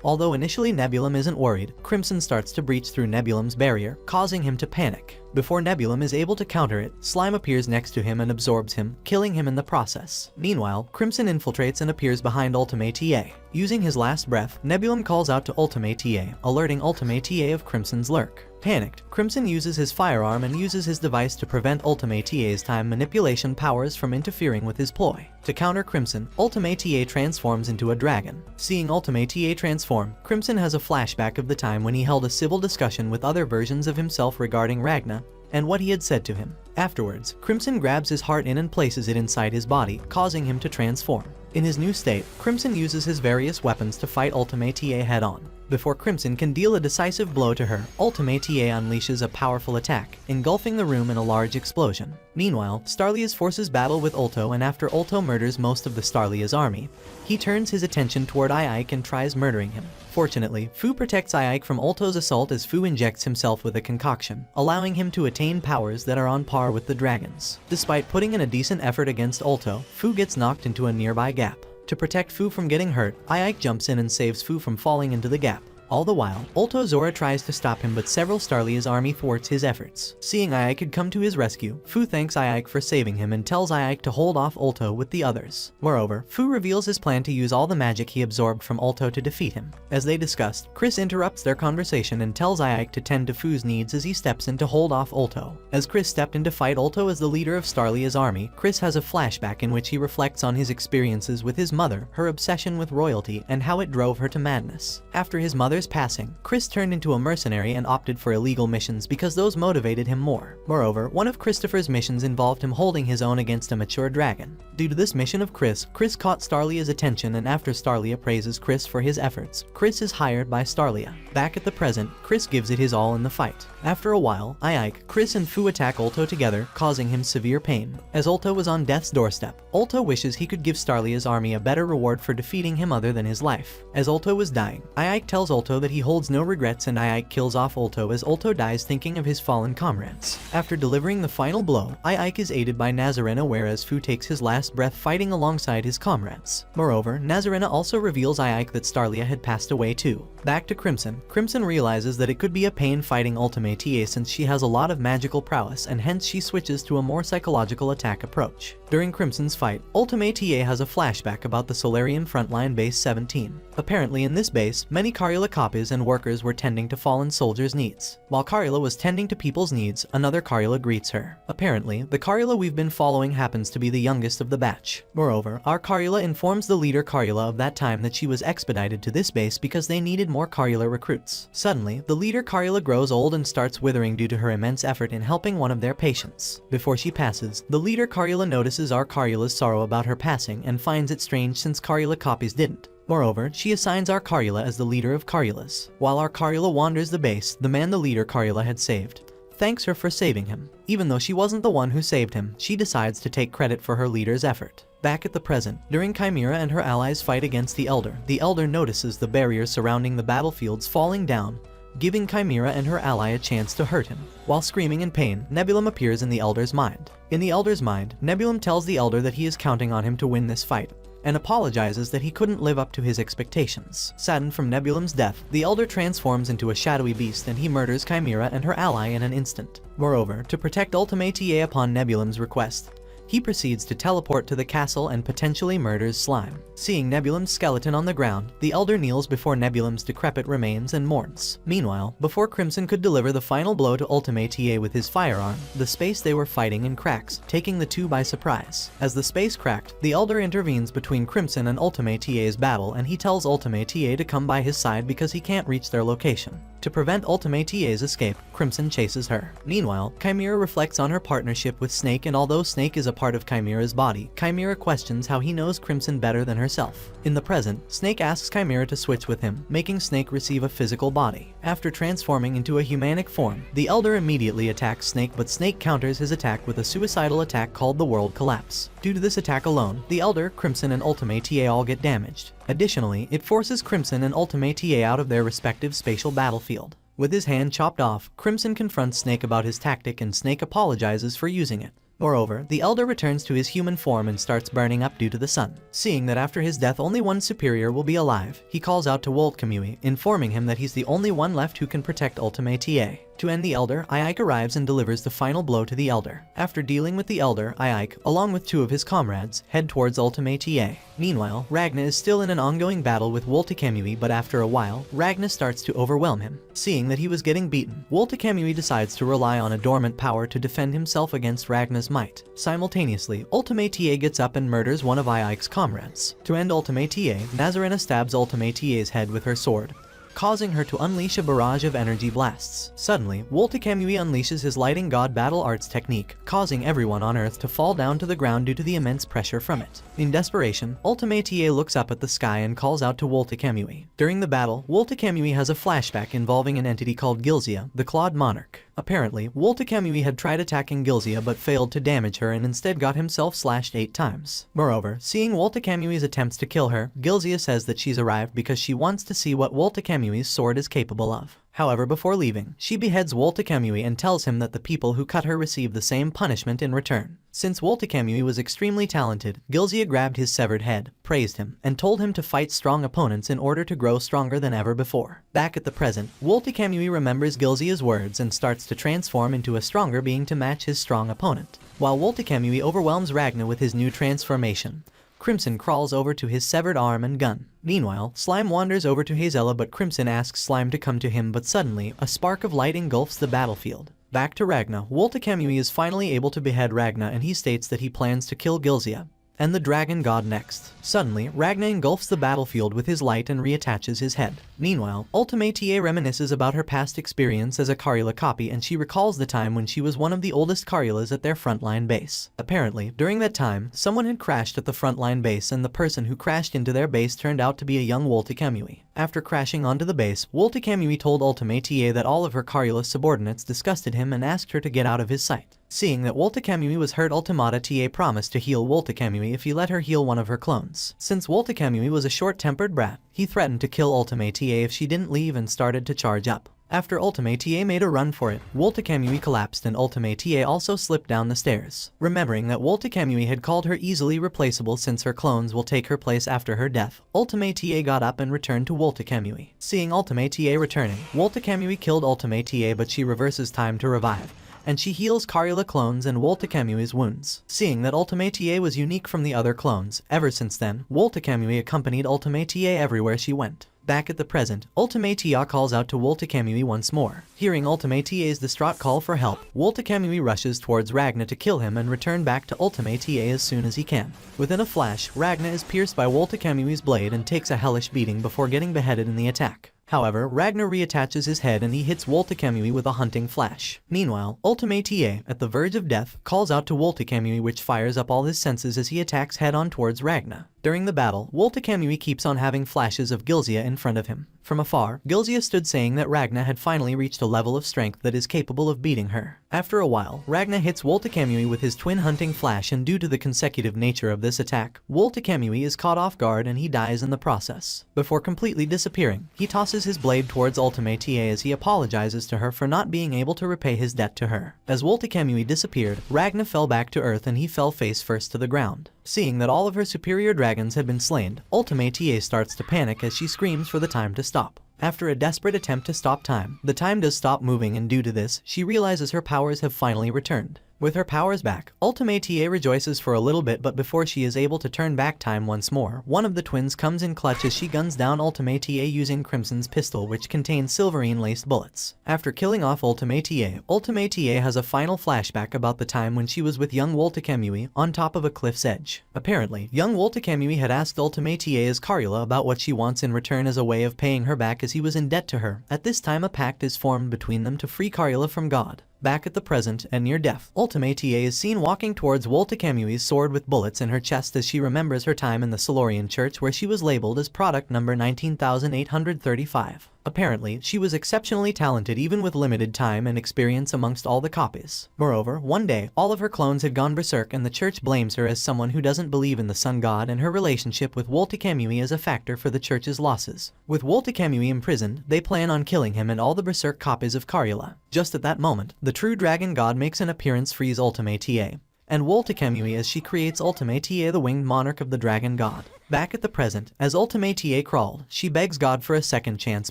Although initially Nebulum isn't worried, Crimson starts to breach through Nebulum's barrier, causing him to panic. Before Nebulum is able to counter it, Slime appears next to him and absorbs him, killing him in the process. Meanwhile, Crimson infiltrates and appears behind Ultimate. Using his last breath, Nebulum calls out to Ultimate, alerting Ultimate of Crimson's lurk. Panicked, Crimson uses his firearm and uses his device to prevent Ultimate's time manipulation powers from interfering with his ploy. To counter Crimson, Ultimate transforms into a dragon. Seeing Ultimate transform, Crimson has a flashback of the time when he held a civil discussion with other versions of himself regarding Ragna, and what he had said to him. Afterwards, Crimson grabs his heart and places it inside his body, causing him to transform. In his new state, Crimson uses his various weapons to fight Ultimate TA head-on. Before Crimson can deal a decisive blow to her, Ultimate TA unleashes a powerful attack, engulfing the room in a large explosion. Meanwhile, Starlia's forces battle with Ulto, and after Ulto murders most of the Starlia's army, he turns his attention toward Ike and tries murdering him. Fortunately, Fu protects Ike from Ulto's assault as Fu injects himself with a concoction, allowing him to attain powers that are on par with the dragon's. Despite putting in a decent effort against Ulto, Fu gets knocked into a nearby gap. To protect Fu from getting hurt, Ike jumps in and saves Fu from falling into the gap. All the while, Ulto Zora tries to stop him, but several Starlia's army thwarts his efforts. Seeing Ike had come to his rescue, Fu thanks Ike for saving him and tells Ike to hold off Ulto with the others. Moreover, Fu reveals his plan to use all the magic he absorbed from Ulto to defeat him. As they discussed, Chris interrupts their conversation and tells Ike to tend to Fu's needs as he steps in to hold off Ulto. As Chris stepped in to fight Ulto as the leader of Starlia's army, Chris has a flashback in which he reflects on his experiences with his mother, her obsession with royalty, and how it drove her to madness. After his mother's passing, Chris turned into a mercenary and opted for illegal missions because those motivated him more. Moreover, one of Christopher's missions involved him holding his own against a mature dragon. Due to this mission of Chris caught Starlia's attention, and after Starlia praises Chris for his efforts, Chris is hired by Starlia. Back at the present, Chris gives it his all in the fight. After a while, Ike, Chris and Fu attack Ulto together, causing him severe pain. As Ulto was on death's doorstep, Ulto wishes he could give Starlia's army a better reward for defeating him other than his life. As Ulto was dying, Ike tells Ulto that he holds no regrets, and Ike kills off Ulto as Ulto dies thinking of his fallen comrades. After delivering the final blow, Ike is aided by Nazarena, whereas Fu takes his last breath fighting alongside his comrades. Moreover, Nazarena also reveals Ike that Starlia had passed away too. Back to Crimson. Crimson realizes that it could be a pain fighting Ultimate TA since she has a lot of magical prowess, and hence she switches to a more psychological attack approach. During Crimson's fight, Ultimate TA has a flashback about the Solarian Frontline Base 17. Apparently in this base, many Carula copies and workers were tending to fallen soldiers' needs. While Carula was tending to people's needs, another Carula greets her. Apparently, the Carula we've been following happens to be the youngest of the batch. Moreover, our Carula informs the leader Carula of that time that she was expedited to this base because they needed more Carula recruits. Suddenly, the leader Carula grows old and starts withering due to her immense effort in helping one of their patients. Before she passes, the leader Carula notices our Carula's sorrow about her passing and finds it strange since Carula copies didn't. Moreover, she assigns our Carula as the leader of Carulas. While our Carula wanders the base, the man the leader Carula had saved thanks her for saving him. Even though she wasn't the one who saved him, she decides to take credit for her leader's effort. Back at the present, during Chimera and her allies' fight against the Elder notices the barriers surrounding the battlefields falling down, giving Chimera and her ally a chance to hurt him. While screaming in pain, Nebulum appears in the Elder's mind. In the Elder's mind, Nebulum tells the Elder that he is counting on him to win this fight, and apologizes that he couldn't live up to his expectations. Saddened from Nebulum's death, the Elder transforms into a shadowy beast and he murders Chimera and her ally in an instant. Moreover, to protect Ultimate TA upon Nebulum's request, he proceeds to teleport to the castle and potentially murders Slime. Seeing Nebulum's skeleton on the ground, the Elder kneels before Nebulum's decrepit remains and mourns. Meanwhile, before Crimson could deliver the final blow to Ultimate TA with his firearm, the space they were fighting in cracks, taking the two by surprise. As the space cracked, the Elder intervenes between Crimson and Ultimate TA's battle, and he tells Ultimate TA to come by his side because he can't reach their location. To prevent Ultimate TA's escape, Crimson chases her. Meanwhile, Chimera reflects on her partnership with Snake, and although Snake is a part of Chimera's body, Chimera questions how he knows Crimson better than herself. In the present, Snake asks Chimera to switch with him, making Snake receive a physical body. After transforming into a humanic form, the Elder immediately attacks Snake, but Snake counters his attack with a suicidal attack called the World Collapse. Due to this attack alone, the Elder, Crimson, and Ultimate TA all get damaged. Additionally, it forces Crimson and Ultimate TA out of their respective spatial battlefield. With his hand chopped off, Crimson confronts Snake about his tactic and Snake apologizes for using it. Moreover, the Elder returns to his human form and starts burning up due to the sun. Seeing that after his death only one superior will be alive, he calls out to Wolt Kamui, informing him that he's the only one left who can protect Ultimate TA. To end the Elder, Ike arrives and delivers the final blow to the Elder. After dealing with the Elder, Ike, along with two of his comrades, head towards Ultimate TA. Meanwhile, Ragna is still in an ongoing battle with Woltekemui, but after a while, Ragna starts to overwhelm him. Seeing that he was getting beaten, Woltekemui decides to rely on a dormant power to defend himself against Ragna's might. Simultaneously, Ultimate TA gets up and murders one of Ike's comrades. To end Ultimate TA, Nazarena stabs Ultimate TA's head with her sword, causing her to unleash a barrage of energy blasts. Suddenly, Woltekamui unleashes his lighting god battle arts technique, causing everyone on Earth to fall down to the ground due to the immense pressure from it. In desperation, Ultimatea looks up at the sky and calls out to Woltekamui. During the battle, Woltekamui has a flashback involving an entity called Gilzia, the Clawed Monarch. Apparently, Woltekamui had tried attacking Gilzia but failed to damage her and instead got himself slashed 8 times. Moreover, seeing Woltekamui's attempts to kill her, Gilzia says that she's arrived because she wants to see what Woltekamui's sword is capable of. However, before leaving, she beheads Woltekamui and tells him that the people who cut her receive the same punishment in return. Since Woltekamui was extremely talented, Gilzia grabbed his severed head, praised him, and told him to fight strong opponents in order to grow stronger than ever before. Back at the present, Woltekamui remembers Gilzia's words and starts to transform into a stronger being to match his strong opponent. While Woltekamui overwhelms Ragna with his new transformation, Crimson crawls over to his severed arm and gun. Meanwhile, Slime wanders over to Hazella, but Crimson asks Slime to come to him, but suddenly, a spark of light engulfs the battlefield. Back to Ragna, Woltekamui is finally able to behead Ragna and he states that he plans to kill Gilzia and the dragon god next. Suddenly, Ragna engulfs the battlefield with his light and reattaches his head. Meanwhile, Ultimatea reminisces about her past experience as a Karula copy and she recalls the time when she was one of the oldest Karulas at their frontline base. Apparently, during that time, someone had crashed at the frontline base and the person who crashed into their base turned out to be a young Woltekamui. After crashing onto the base, Woltekamui told Ultimatea that all of her Karula subordinates disgusted him and asked her to get out of his sight. Seeing that Woltekamui was hurt, Ultimatea promised to heal Woltekamui if he let her heal one of her clones. Since Woltekamui was a short-tempered brat, he threatened to kill Ultimatea if she didn't leave and started to charge up. After Ultimatea made a run for it, Woltekamui collapsed and Ultimatea also slipped down the stairs. Remembering that Woltekamui had called her easily replaceable since her clones will take her place after her death, Ultimatea got up and returned to Woltekamui. Seeing Ultimatea returning, Woltekamui killed Ultimatea but she reverses time to revive, and she heals Karula clones and Woltekamui's wounds. Seeing that Ultimatea was unique from the other clones, ever since then, Woltekamui accompanied Ultimatea everywhere she went. Back at the present, Ultimatea calls out to Woltekamui once more. Hearing Ultimatea's distraught call for help, Woltekamui rushes towards Ragna to kill him and return back to Ultimatea as soon as he can. Within a flash, Ragna is pierced by Woltekamui's blade and takes a hellish beating before getting beheaded in the attack. However, Ragnar reattaches his head and he hits Woltekamui with a hunting flash. Meanwhile, Ultimatea, at the verge of death, calls out to Woltekamui, which fires up all his senses as he attacks head-on towards Ragna. During the battle, Woltekamui keeps on having flashes of Gilzia in front of him. From afar, Gilzia stood saying that Ragna had finally reached a level of strength that is capable of beating her. After a while, Ragna hits Woltekamui with his twin hunting flash and due to the consecutive nature of this attack, Woltekamui is caught off guard and he dies in the process. Before completely disappearing, he tosses his blade towards Ultimatea as he apologizes to her for not being able to repay his debt to her. As Woltekamui disappeared, Ragna fell back to Earth and he fell face first to the ground. Seeing that all of her superior dragons had been slain, Ultimatea starts to panic as she screams for the time to stop. After a desperate attempt to stop time, the time does stop moving and due to this, she realizes her powers have finally returned. With her powers back, Ultimatea rejoices for a little bit, but before she is able to turn back time once more, one of the twins comes in clutch as she guns down Ultimatea using Crimson's pistol, which contains silverine-laced bullets. After killing off Ultimatea, Ultimatea has a final flashback about the time when she was with young Woltekamui on top of a cliff's edge. Apparently, young Woltekamui had asked Ultimatea's Karula about what she wants in return as a way of paying her back as he was in debt to her. At this time, a pact is formed between them to free Karula from God. Back at the present and near death, Ultimatea is seen walking towards Woltekamui's sword with bullets in her chest as she remembers her time in the Silurian church where she was labeled as product number 19,835. Apparently, she was exceptionally talented even with limited time and experience amongst all the copies. Moreover, one day, all of her clones had gone berserk and the church blames her as someone who doesn't believe in the sun god, and her relationship with Woltekamui is a factor for the church's losses. With Woltekamui imprisoned, they plan on killing him and all the berserk copies of Karula. Just at that moment, the true dragon god makes an appearance, frees Ultimatea and Woltekamui as she creates Ultimatea, the winged monarch of the dragon god. Back at the present, as Ultimatea crawled, she begs God for a second chance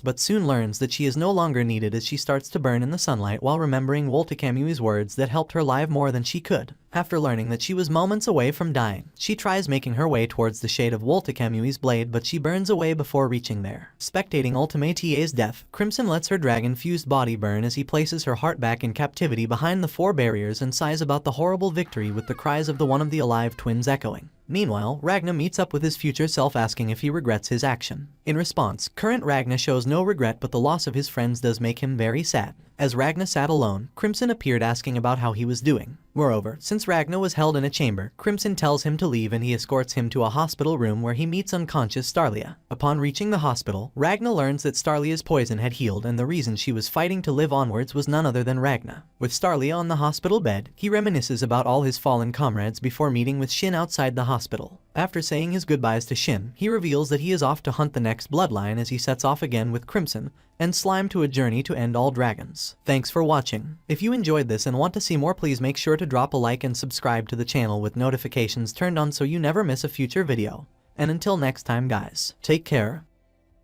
but soon learns that she is no longer needed as she starts to burn in the sunlight while remembering Woltekamui's words that helped her live more than she could. After learning that she was moments away from dying, she tries making her way towards the shade of Woltekamui's blade but she burns away before reaching there. Spectating Ultimatea's death, Crimson lets her dragon-fused body burn as he places her heart back in captivity behind the 4 barriers and sighs about the horrible victory with the cries of the one of the alive twins echoing. Meanwhile, Ragnar meets up with his future self asking if he regrets his action. In response, current Ragnar shows no regret, but the loss of his friends does make him very sad. As Ragnar sat alone, Crimson appeared asking about how he was doing. Moreover, since Ragnar was held in a chamber, Crimson tells him to leave and he escorts him to a hospital room where he meets unconscious Starlia. Upon reaching the hospital, Ragnar learns that Starlia's poison had healed and the reason she was fighting to live onwards was none other than Ragnar. With Starlia on the hospital bed, he reminisces about all his fallen comrades before meeting with Shin outside the hospital. After saying his goodbyes to Shin, he reveals that he is off to hunt the next bloodline as he sets off again with Crimson and Slime to a journey to end all dragons. Thanks for watching. If you enjoyed this and want to see more, please make sure to drop a like and subscribe to the channel with notifications turned on so you never miss a future video. And until next time guys, take care.